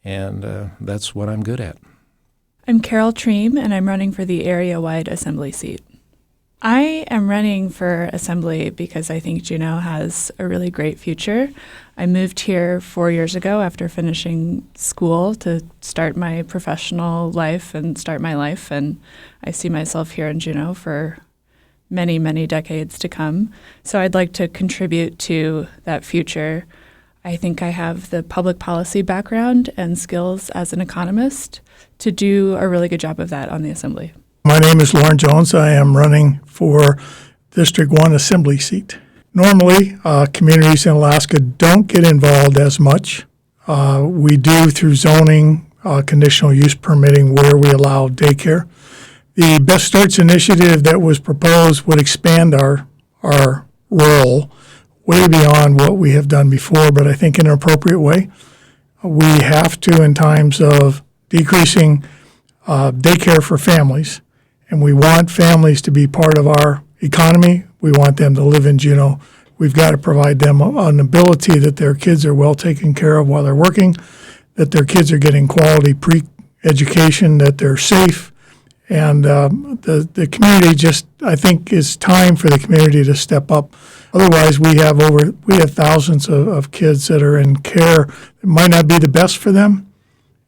and that's what I'm good at. I'm Carol Treem, and I'm running for the area-wide Assembly seat. I am running for Assembly because I think Juneau has a really great future. I moved here 4 years ago after finishing school to start my professional life and start my life, and I see myself here in Juneau for many, many decades to come. So I'd like to contribute to that future. I think I have the public policy background and skills as an economist to do a really good job of that on the Assembly. My name is Lauren Jones. I am running for District 1 Assembly seat. Normally, communities in Alaska don't get involved as much. We do through zoning, conditional use permitting where we allow daycare. The Best Starts initiative that was proposed would expand our role way beyond what we have done before, but I think in an appropriate way. We have to, in times of decreasing daycare for families, and we want families to be part of our economy. We want them to live in Juneau. We've got to provide them an ability that their kids are well taken care of while they're working, that their kids are getting quality pre-education, that they're safe. And the community just, I think, it's time for the community to step up. Otherwise, we have thousands of kids that are in care. It might not be the best for them,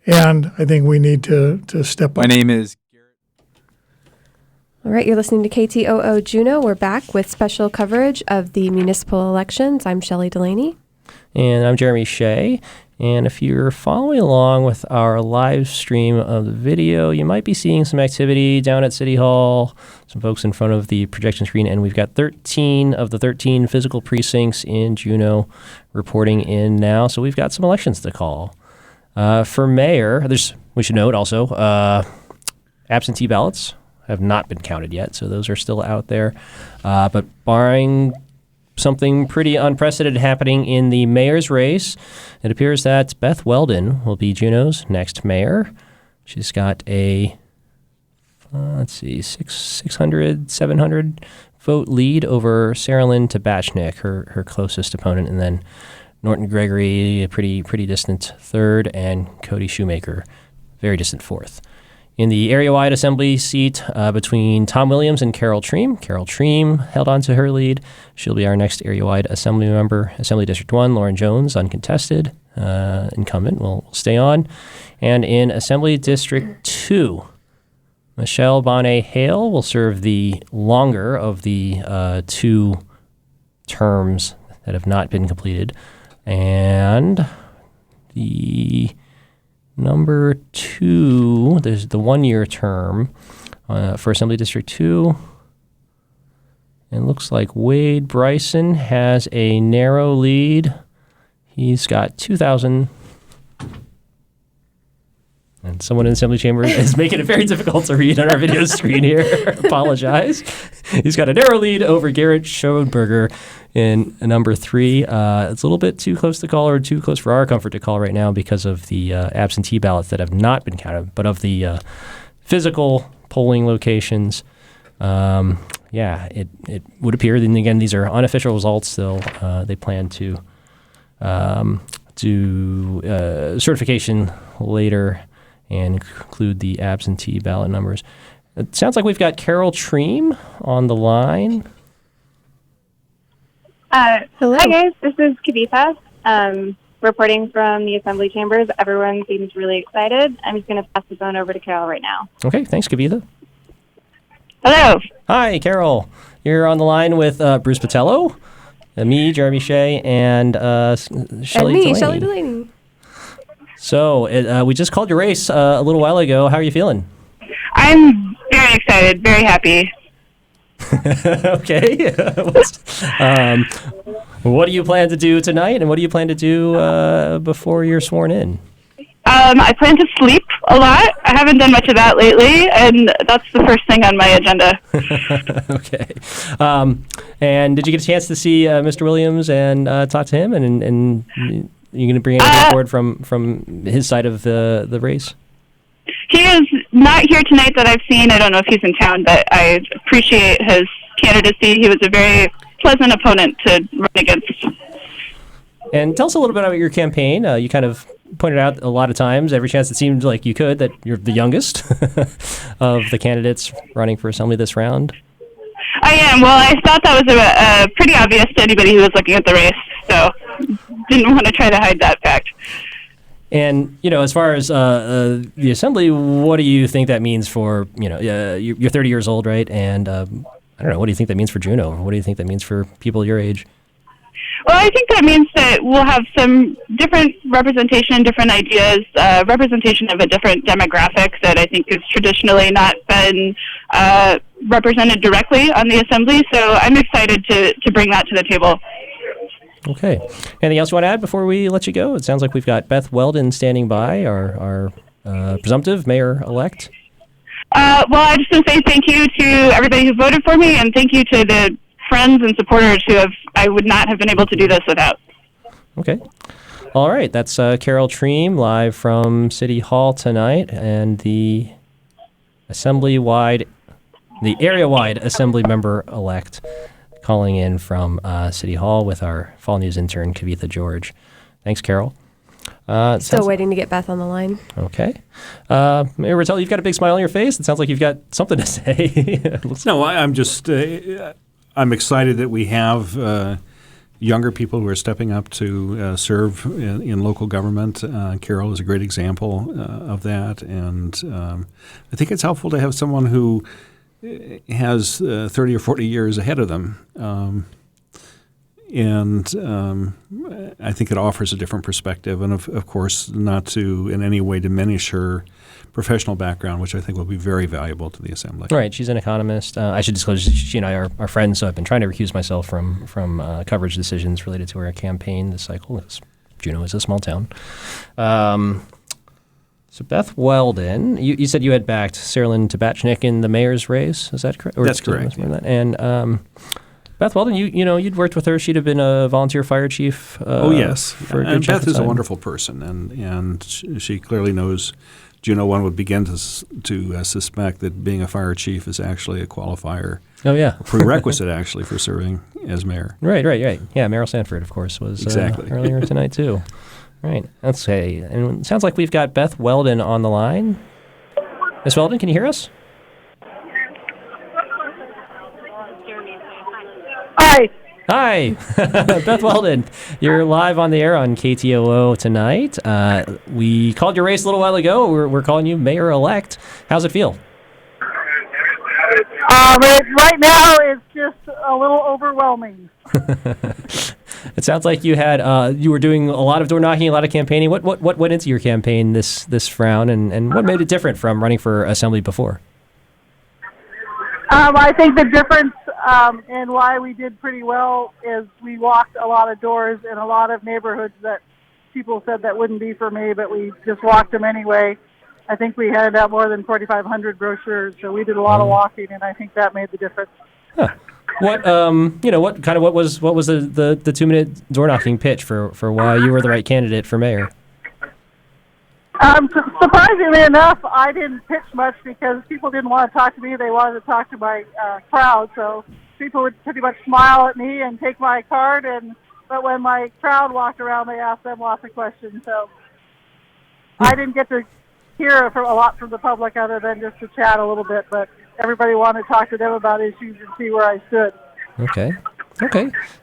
and I think we need to step up. My name is All right, you're listening to KTOO Juneau. We're back with special coverage of the municipal elections. I'm Shelley Delaney. And I'm Jeremy Shea. And if you're following along with our live stream of the video, you might be seeing some activity down at City Hall, some folks in front of the projection screen, and we've got 13 of the 13 physical precincts in Juneau reporting in now. So we've got some elections to call. For mayor, we should note also, absentee ballots have not been counted yet, so those are still out there. But barring something pretty unprecedented happening in the mayor's race, it appears that Beth Weldon will be Juneau's next mayor. She's got a, 600, 700 vote lead over Sarah Lynn Tabachnik, her closest opponent, and then Norton Gregory, a pretty distant third, and Cody Shoemaker, very distant fourth. In the area-wide assembly seat between Tom Williams and Carol Treem. Carol Treem held on to her lead. She'll be our next area-wide assembly member. Assembly District 1, Lauren Jones, uncontested. Incumbent will stay on. And in Assembly District 2, Michelle Bonnet-Hale will serve the longer of the two terms that have not been completed. And the number 2, there's the 1-year term for Assembly District 2. It looks like Wade Bryson has a narrow lead. He's got 2,000. And someone in the Assembly Chamber is making it very difficult to read on our video screen here. Apologize. He's got a narrow lead over Garrett Schoenberger in number 3. It's a little bit too close to call, or too close for our comfort to call right now because of the absentee ballots that have not been counted. But of the physical polling locations, it would appear, and again, these are unofficial results still, they plan to do certification later and include the absentee ballot numbers. It sounds like we've got Carol Treem on the line. Hello. Hi, guys. This is Kavitha, reporting from the Assembly Chambers. Everyone seems really excited. I'm just going to pass the phone over to Carol right now. Okay, thanks, Kavitha. Hello. Hi, Carol. You're on the line with Bruce Patello, me, Jeremy Shea, and Shelley Delaney. Shelley Delaney. So we just called your race a little while ago. How are you feeling? I'm very excited, very happy. Okay. What do you plan to do tonight, and what do you plan to do before you're sworn in? I plan to sleep a lot. I haven't done much of that lately, and that's the first thing on my agenda. Okay. And did you get a chance to see Mr. Williams and talk to him, and you're going to bring anything forward from his side of the race? He is not here tonight that I've seen. I don't know if he's in town, but I appreciate his candidacy. He was a very pleasant opponent to run against. And tell us a little bit about your campaign. You kind of pointed out a lot of times, every chance it seemed like you could, that you're the youngest of the candidates running for assembly this round. I am. Well, I thought that was pretty obvious to anybody who was looking at the race, so didn't want to try to hide that fact. And, as far as the assembly, what do you think that means for, you're 30 years old, right? And I don't know. What do you think that means for Juneau? What do you think that means for people your age? Well, I think that means that we'll have some different representation, different ideas, representation of a different demographic that I think has traditionally not been represented directly on the assembly. So I'm excited to bring that to the table. Okay. Anything else you want to add before we let you go? It sounds like we've got Beth Weldon standing by, our presumptive mayor-elect. Well, I just want to say thank you to everybody who voted for me, and thank you to the friends and supporters who I would not have been able to do this without. Okay. All right. That's Carol Treem live from City Hall tonight, and the area-wide assembly member-elect calling in from City Hall with our Fall News intern, Kavitha George. Thanks, Carol. Still waiting to get Beth on the line. Okay. Mayor Rattel, you've got a big smile on your face. It sounds like you've got something to say. No, I'm just I'm excited that we have younger people who are stepping up to serve in local government. Carol is a great example of that, and I think it's helpful to have someone who has 30 or 40 years ahead of them. And I think it offers a different perspective, and of course, not to in any way diminish her professional background, which I think will be very valuable to the Assembly. Right. She's an economist. I should disclose she and I are friends, so I've been trying to recuse myself from coverage decisions related to her campaign this cycle. Juneau is a small town. So Beth Weldon, you said you had backed Sarah Lynn Tabachnik in the mayor's race. Is that correct? That's correct. Yeah. And Beth Weldon, you'd worked with her. She'd have been a volunteer fire chief. Yes. For a good and chunk Beth of is a time. wonderful person, and she clearly knows Juneau. One would begin to suspect that being a fire chief is actually a qualifier. Oh, yeah. A prerequisite, actually, for serving as mayor. Right. Yeah, Meryl Sanford, of course, was exactly earlier tonight, too. Right. Let's say, and it sounds like we've got Beth Weldon on the line. Miss Weldon, can you hear us? Hi, Beth Weldon. You're live on the air on KTOO tonight. We called your race a little while ago. We're calling you mayor-elect. How's it feel? Right now, it's just a little overwhelming. It sounds like you were doing a lot of door knocking, a lot of campaigning. What went into your campaign this round, and what made it different from running for assembly before? I think the difference and why we did pretty well is we walked a lot of doors in a lot of neighborhoods that people said that wouldn't be for me, but we just walked them anyway. I think we handed out more than 4,500 brochures, so we did a lot of walking, and I think that made the difference. Huh. What was the 2-minute door knocking pitch for why you were the right candidate for mayor? Surprisingly enough, I didn't pitch much because people didn't want to talk to me. They wanted to talk to my crowd. So people would pretty much smile at me and take my card. But when my crowd walked around, they asked them lots of questions. So I didn't get to hear a lot from the public other than just to chat a little bit. But everybody wanted to talk to them about issues and see where I stood. Okay.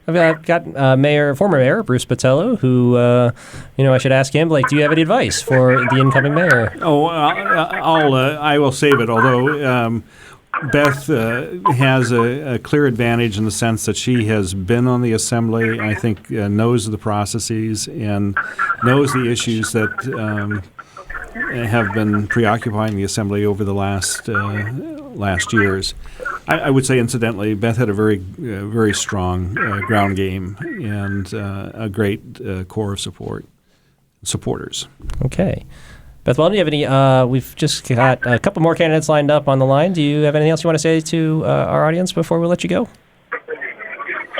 I've got former mayor Bruce Botello, who I should ask him. Do you have any advice for the incoming mayor? Oh, I will save it. Although Beth has a clear advantage in the sense that she has been on the assembly. I think knows the processes and knows the issues that have been preoccupying the assembly over the last years. I would say, incidentally, Beth had a very strong ground game and a great core of supporters. Okay. Beth Weldon, do you have any? We've just got a couple more candidates lined up on the line. Do you have anything else you want to say to our audience before we let you go? Sure.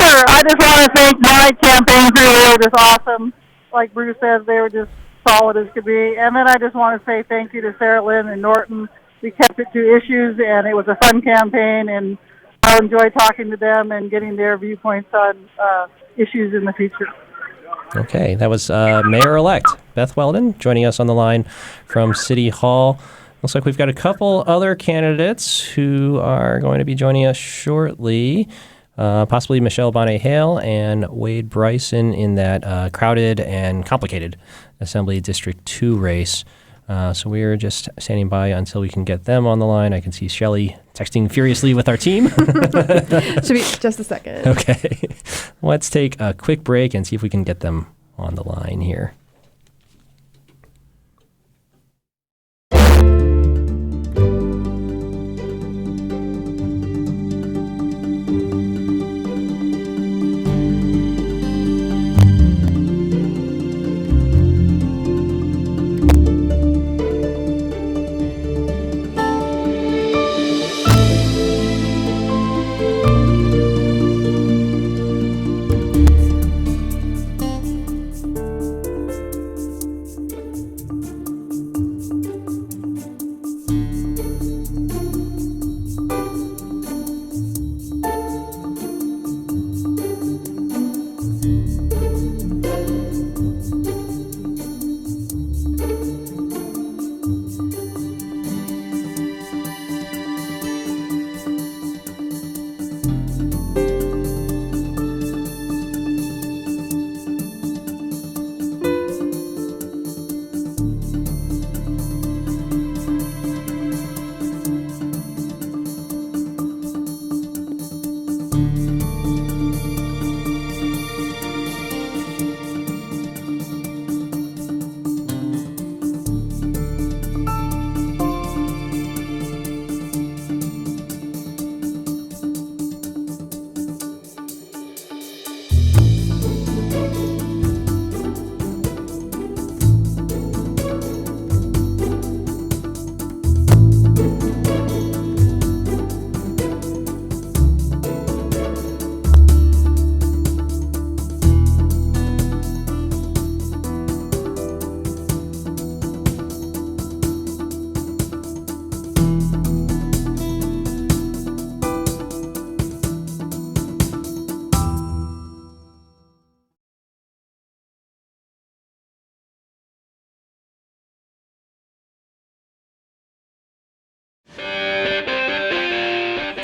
I just want to thank my campaign crew. They were just awesome. Like Bruce said, they were just solid as could be. And then I just want to say thank you to Sarah Lynn and Norton. We kept it to issues, and it was a fun campaign, and I'll enjoy talking to them and getting their viewpoints on issues in the future. Okay, that was Mayor-elect Beth Weldon joining us on the line from City Hall. Looks like we've got a couple other candidates who are going to be joining us shortly, possibly Michelle Bonnet-Hale and Wade Bryson in that crowded and complicated Assembly District 2 race. So we're just standing by until we can get them on the line. I can see Shelly texting furiously with our team. Should be just a second. Okay. Let's take a quick break and see if we can get them on the line here.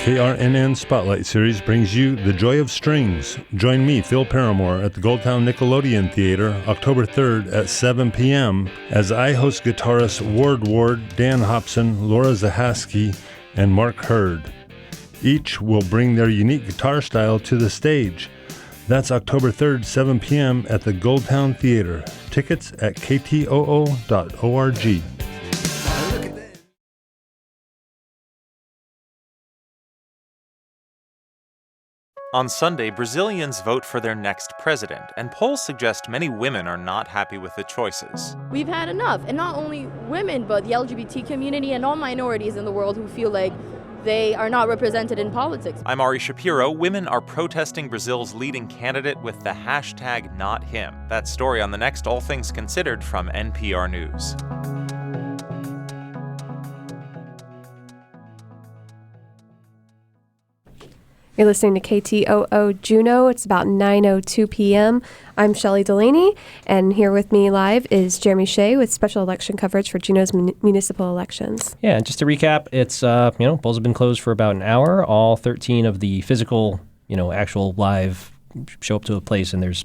KRNN Spotlight Series brings you The Joy of Strings. Join me, Phil Paramore, at the Goldtown Nickelodeon Theater, October 3rd at 7 p.m. as I host guitarists Ward, Dan Hobson, Laura Zahaski, and Mark Hurd. Each will bring their unique guitar style to the stage. That's October 3rd, 7 p.m. at the Goldtown Theater. Tickets at ktoo.org. On Sunday, Brazilians vote for their next president, and polls suggest many women are not happy with the choices. We've had enough, and not only women, but the LGBT community and all minorities in the world who feel like they are not represented in politics. I'm Ari Shapiro. Women are protesting Brazil's leading candidate with the hashtag #NotHim. That story on the next All Things Considered from NPR News. You're listening to KTOO Juneau. It's about 9:02 p.m. I'm Shelley Delaney, and here with me live is Jeremy Shea with special election coverage for Juneau's municipal elections. Yeah, and just to recap, it's polls have been closed for about an hour. All 13 of the physical, actual live show up to a place, and there's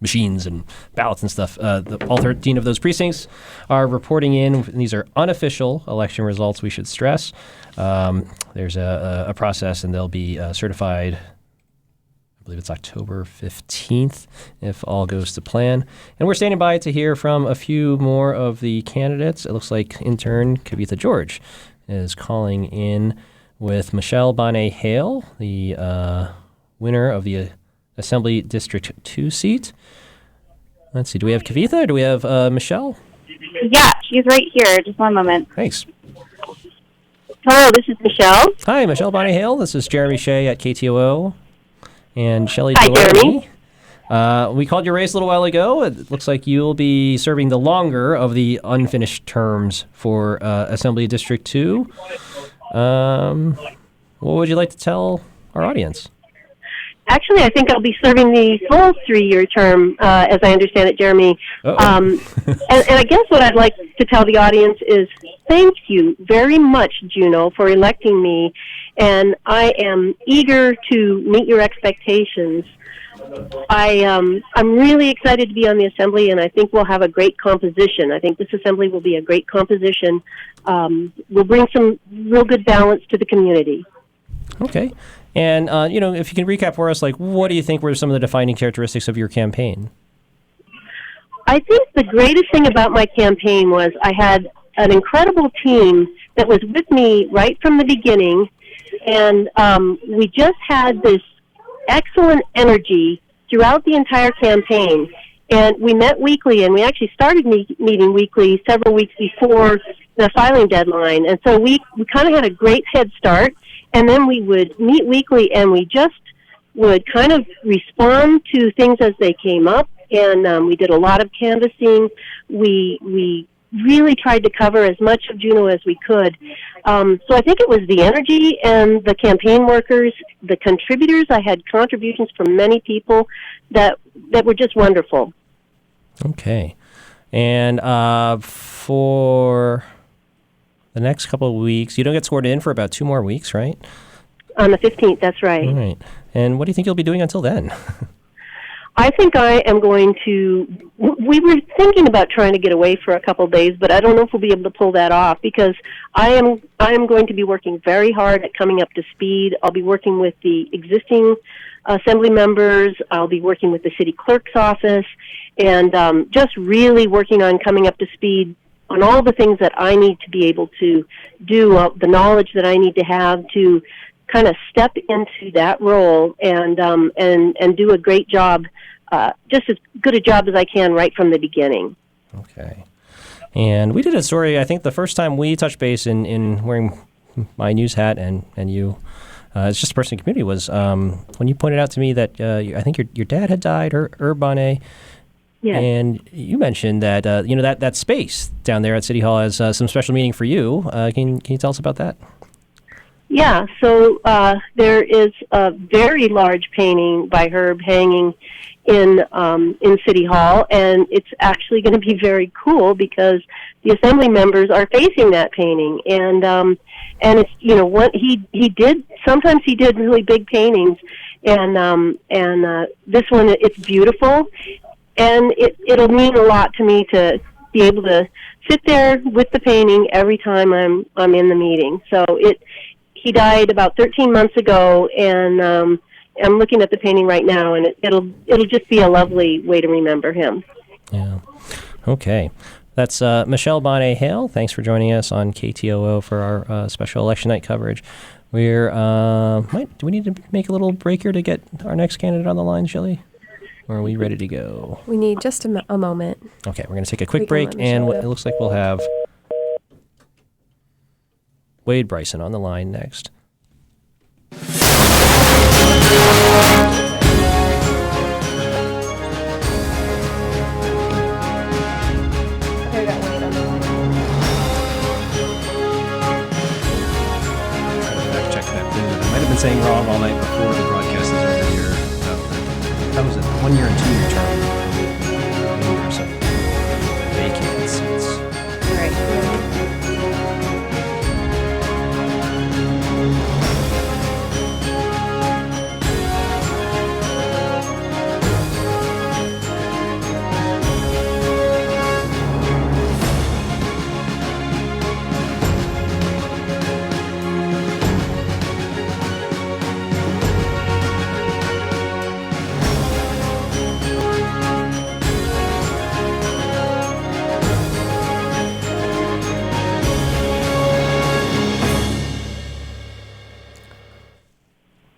machines and ballots and stuff. All 13 of those precincts are reporting in. These are unofficial election results, we should stress. There's a process, and they'll be certified, I believe it's October 15th, if all goes to plan. And we're standing by to hear from a few more of the candidates. It looks like intern Kavitha George is calling in with Michelle Bonnet-Hale, the winner of the Assembly District 2 seat. Let's see, do we have Kavitha or do we have Michelle? Yeah, she's right here. Just one moment. Thanks. Hello, this is Michelle. Hi, Michelle Bonnet-Hale. This is Jeremy Shea at KTOO and Shelley Hi, Delaney. We called your race a little while ago. It looks like you'll be serving the longer of the unfinished terms for Assembly District 2. What would you like to tell our audience? Actually, I think I'll be serving the full 3-year term, as I understand it, Jeremy. And I guess what I'd like to tell the audience is thank you very much, Juneau, for electing me and I am eager to meet your expectations. I'm really excited to be on the assembly, and I think we'll have a great composition. I think this assembly will be a great composition. We'll bring some real good balance to the community. Okay. And, if you can recap for us, what do you think were some of the defining characteristics of your campaign? I think the greatest thing about my campaign was I had an incredible team that was with me right from the beginning, and we just had this excellent energy throughout the entire campaign. And we met weekly, and we actually started meeting weekly several weeks before the filing deadline. And so we kind of had a great head start, and then we would meet weekly, and we just would kind of respond to things as they came up. And we did a lot of canvassing. We really tried to cover as much of Juneau as we could. So I think it was the energy and the campaign workers, the contributors. I had contributions from many people that were just wonderful. Okay. And for the next couple of weeks, you don't get sworn in for about 2 more weeks, right? On the 15th, that's right. All right. And what do you think you'll be doing until then? I think I am going to, we were thinking about trying to get away for a couple of days, but I don't know if we'll be able to pull that off because I am going to be working very hard at coming up to speed. I'll be working with the existing assembly members. I'll be working with the city clerk's office and just really working on coming up to speed on all the things that I need to be able to do, the knowledge that I need to have to kind of step into that role and do a great job, just as good a job as I can right from the beginning. Okay. And we did a story, I think the first time we touched base in wearing my news hat and you, it's just a person in the community, was when you pointed out to me that I think your dad had died, Herb Bonnet. Yes. And you mentioned that, that space down there at City Hall has some special meaning for you. Can you tell us about that? Yeah, so there is a very large painting by Herb hanging in City Hall, and it's actually going to be very cool because the assembly members are facing that painting, and it's what he did. Sometimes he did really big paintings, and this one, it's beautiful, and it'll mean a lot to me to be able to sit there with the painting every time I'm in the meeting. So he died about 13 months ago, and I'm looking at the painting right now, and it'll just be a lovely way to remember him. Yeah. Okay. That's Michelle Bonnet-Hale. Thanks for joining us on KTOO for our special election night coverage. Do we need to make a little break here to get our next candidate on the line, Shelley? Or are we ready to go? We need just a moment. Okay, we're going to take a quick break, and it looks like we'll have Wade Bryson on the line next. Check that thing that I might have been saying wrong all night before the broadcast is over here. How was it? 1 year and 2 year term. There's some vacant seats. All right.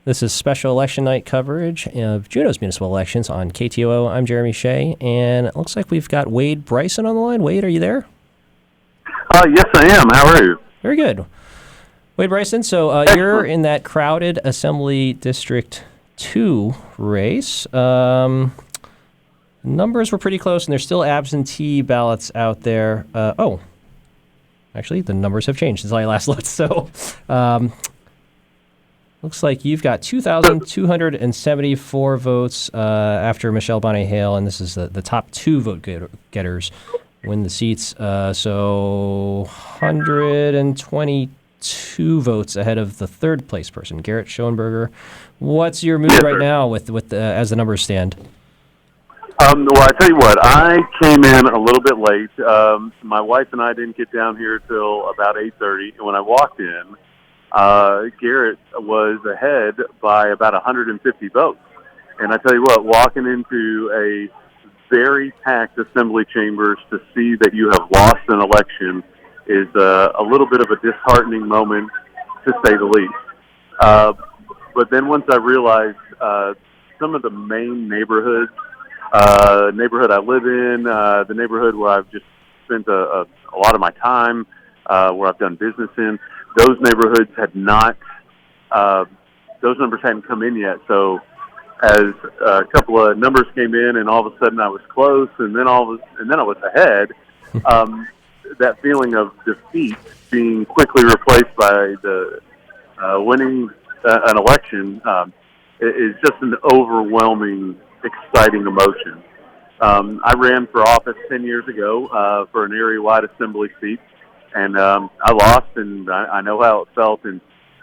This is special election night coverage of Juneau's municipal elections on KTOO. I'm Jeremy Shea, and it looks like we've got Wade Bryson on the line. Wade, are you there? Yes, I am. How are you? Very good. Wade Bryson, so you're in that crowded Assembly District 2 race. Numbers were pretty close, and there's still absentee ballots out there. Actually, the numbers have changed since I last looked. So looks like you've got 2,274 votes after Michelle Bonnet-Hale, and this is the top 2 vote getters win the seats. So 122 2 votes ahead of the third place person, Garrett Schoenberger. What's your mood right now with as the numbers stand? Well, I tell you what, I came in a little bit late. My wife and I didn't get down here till about 8:30. And when I walked in, Garrett was ahead by about 150 votes. And I tell you what, walking into a very packed assembly chambers to see that you have lost an election is a little bit of a disheartening moment, to say the least. But then once I realized some of the main neighborhood I live in, the neighborhood where I've just spent a lot of my time, where I've done business in, those neighborhoods had not, those numbers hadn't come in yet. So as a couple of numbers came in and all of a sudden I was close and then I was ahead, that feeling of defeat being quickly replaced by the winning an election is just an overwhelming, exciting emotion. I ran for office 10 years ago for an area-wide assembly seat, and I lost, and I know how it felt, and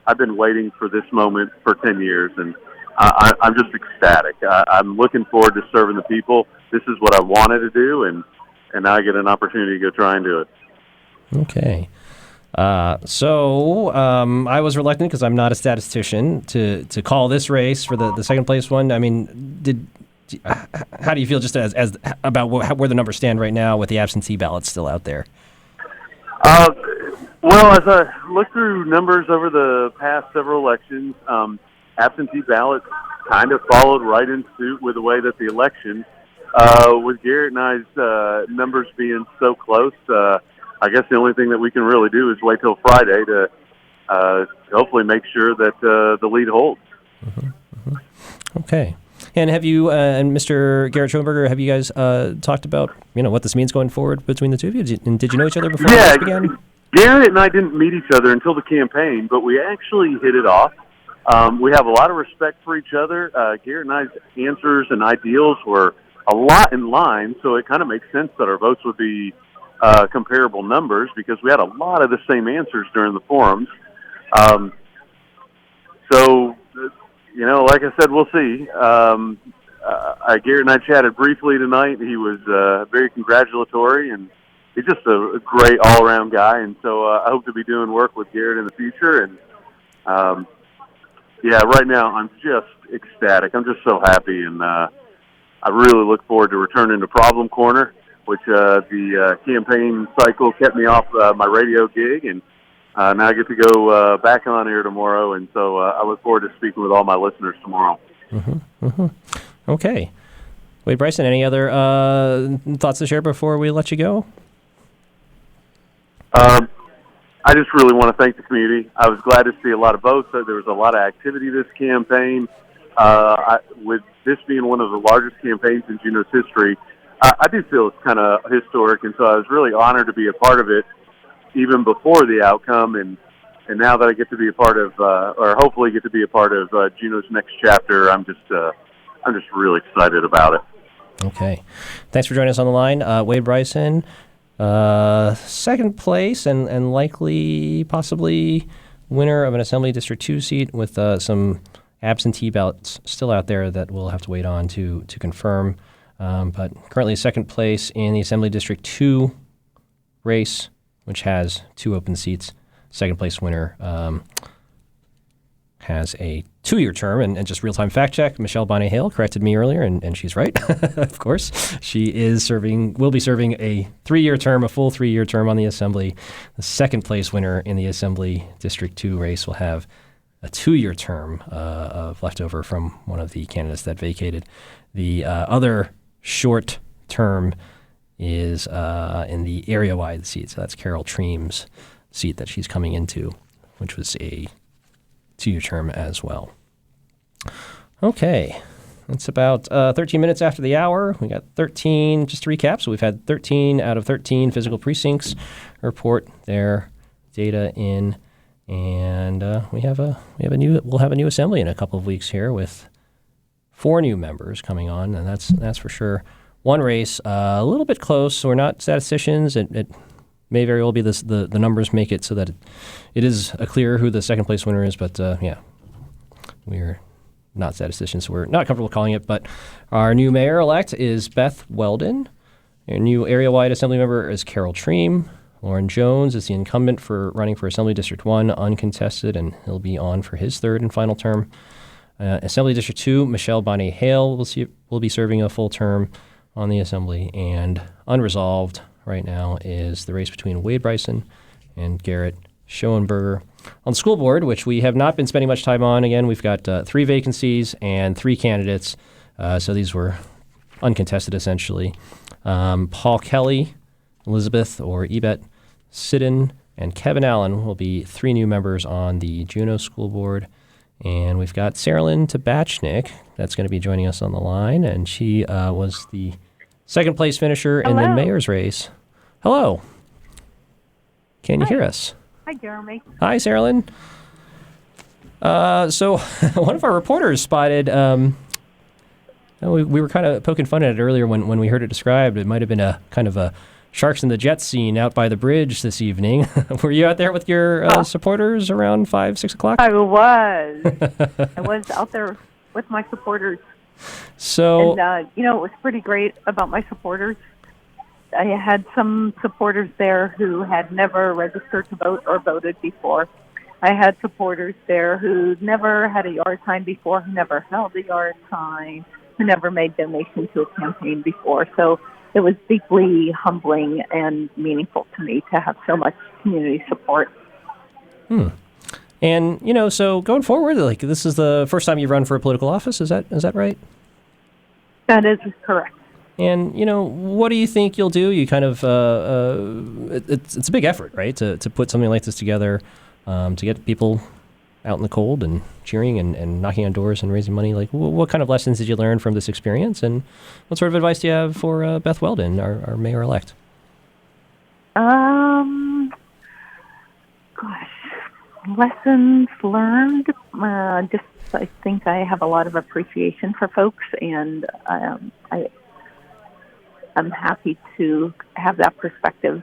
I've been waiting for this moment for 10 years, and I'm just ecstatic. I'm looking forward to serving the people. This is what I wanted to do, and now I get an opportunity to go try and do it. Okay. So I was reluctant because I'm not a statistician to call this race for the second place one. I mean, how do you feel just as about where the numbers stand right now with the absentee ballots still out there? Well, as I look through numbers over the past several elections, absentee ballots kind of followed right in suit with the way that the election, with Garrett and I's numbers being so close, I guess the only thing that we can really do is wait till Friday to hopefully make sure that the lead holds. Okay. And have you and Mr. Garrett Schoenberger, have you guys talked about what this means going forward between the two of you? Did you know each other before this began? Garrett and I didn't meet each other until the campaign, but we actually hit it off. We have a lot of respect for each other. Garrett and I's answers and ideals were a lot in line, so it kind of makes sense that our votes would be comparable numbers because we had a lot of the same answers during the forums. So, like I said, we'll see. Garrett and I chatted briefly tonight. He was very congratulatory, and he's just a great all-around guy. And so I hope to be doing work with Garrett in the future. And, right now I'm just ecstatic. I'm just so happy, and I really look forward to returning to Problem Corner, which the campaign cycle kept me off my radio gig, and now I get to go back on air tomorrow, and so I look forward to speaking with all my listeners tomorrow. Okay. Wade Bryson, any other thoughts to share before we let you go? I just really want to thank the community. I was glad to see a lot of votes. There was a lot of activity this campaign. With this being one of the largest campaigns in Juneau's history, I do feel it's kind of historic, and so I was really honored to be a part of it even before the outcome, and now that I get to be a part of, or hopefully get to be a part of Juneau's next chapter, I'm just really excited about it. Okay. Thanks for joining us on the line. Wade Bryson, second place and likely, possibly winner of an Assembly District 2 seat with some absentee ballots still out there that we'll have to wait on to confirm. But currently second place in the Assembly District 2 race, which has 2 open seats. Second place winner has a 2-year term, and just real-time fact check, Michelle Bonnet-Hale corrected me earlier, and she's right, of course. She will be serving a 3-year term, a full 3-year term on the Assembly. The second place winner in the Assembly District 2 race will have a 2-year term of leftover from one of the candidates that vacated. The other short term is in the area-wide seat, so that's Carol Treem's seat that she's coming into, which was a 2-year term as well. Okay, it's about 13 minutes after the hour. We got 13, just to recap, so we've had 13 out of 13 physical precincts report their data in, and we'll have a new assembly in a couple of weeks here with 4 new members coming on, and that's for sure. One race a little bit close, so we're not statisticians. It may very well be the numbers make it so that it is clear who the second place winner is. But yeah, we're not statisticians, so we're not comfortable calling it. But our new mayor-elect is Beth Weldon. Our new area-wide assembly member is Carol Treem. Lauren Jones is the incumbent for running for Assembly District 1, uncontested, and he'll be on for his third and final term. Assembly District 2, Michelle Bonnie-Hale will be serving a full term on the Assembly. And unresolved right now is the race between Wade Bryson and Garrett Schoenberger. On the school board, which we have not been spending much time on, again, we've got 3 vacancies and 3 candidates. So these were uncontested, essentially. Paul Kelly, Elizabeth or Ebet Sidden, and Kevin Allen will be 3 new members on the Juneau School Board. And we've got Saralyn Tabachnik that's going to be joining us on the line, and she was the second place finisher in the mayor's race. Hello. Can you hear us? Hi, Jeremy. Hi, Saralyn. So one of our reporters spotted, we were kind of poking fun at it earlier when we heard it described. It might have been a kind of a Sharks and the Jets scene out by the bridge this evening. Were you out there with your supporters around 5, 6 o'clock? I was. I was out there with my supporters. So, and, it was pretty great about my supporters. I had some supporters there who had never registered to vote or voted before. I had supporters there who never had a yard sign before, who never held a yard sign, who never made donations to a campaign before. So it was deeply humbling and meaningful to me to have so much community support. And, so going forward, like this is the first time you've run for a political office. Is that right? That is correct. And, what do you think you'll do? You kind of, it's a big effort, right? To put something like this together, to get people out in the cold and cheering and knocking on doors and raising money. Like, what kind of lessons did you learn from this experience? And what sort of advice do you have for Beth Weldon, our mayor-elect? Lessons learned. I think I have a lot of appreciation for folks, and I'm happy to have that perspective.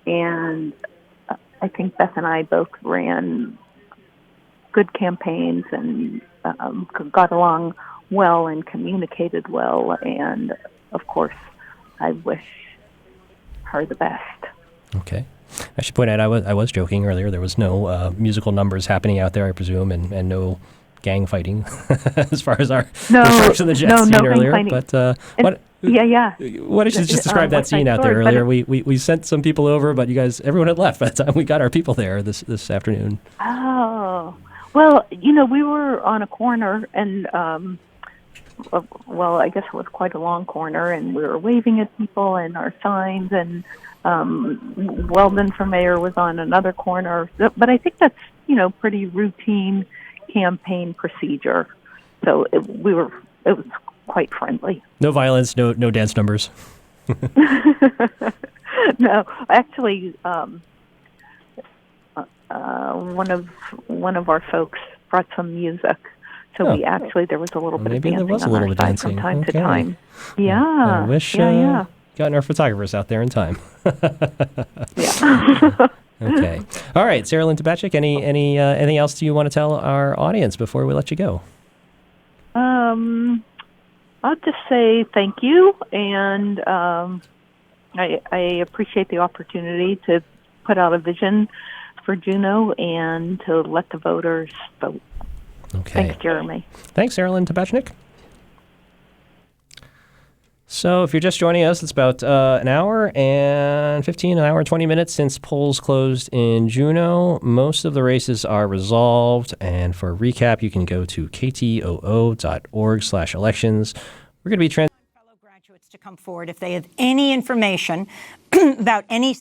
And I think Beth and I both ran good campaigns and got along well and communicated well. And, of course, I wish her the best. Okay. I should point out I was joking earlier. There was no musical numbers happening out there, I presume, and no gang fighting as far as the Sharks and the Jets scene earlier. But why don't you just describe that scene out there earlier? We sent some people over, but everyone had left by the time we got our people there this afternoon. Oh, well, we were on a corner, and I guess it was quite a long corner, and we were waving at people and our signs, and Weldon for mayor was on another corner. But I think that's pretty routine campaign procedure. So it was quite friendly. No violence, no dance numbers. No, actually, one of our folks brought some music, so there was a little bit of dancing there was a little bit of dancing from time to Okay. time. Yeah, I wish gotten our photographers out there in time. Yeah. Okay. All right, Saralyn Tabachnik, anything else do you want to tell our audience before we let you go? I'll just say thank you, and I appreciate the opportunity to put out a vision for Juneau and to let the voters vote. Okay. Thanks, Jeremy. Thanks, Saralyn Tabachnik. So if you're just joining us, it's about an hour and 20 minutes since polls closed in Juneau. Most of the races are resolved. And for a recap, you can go to ktoo.org/elections. We're going to be fellow graduates to come forward if they have any information about any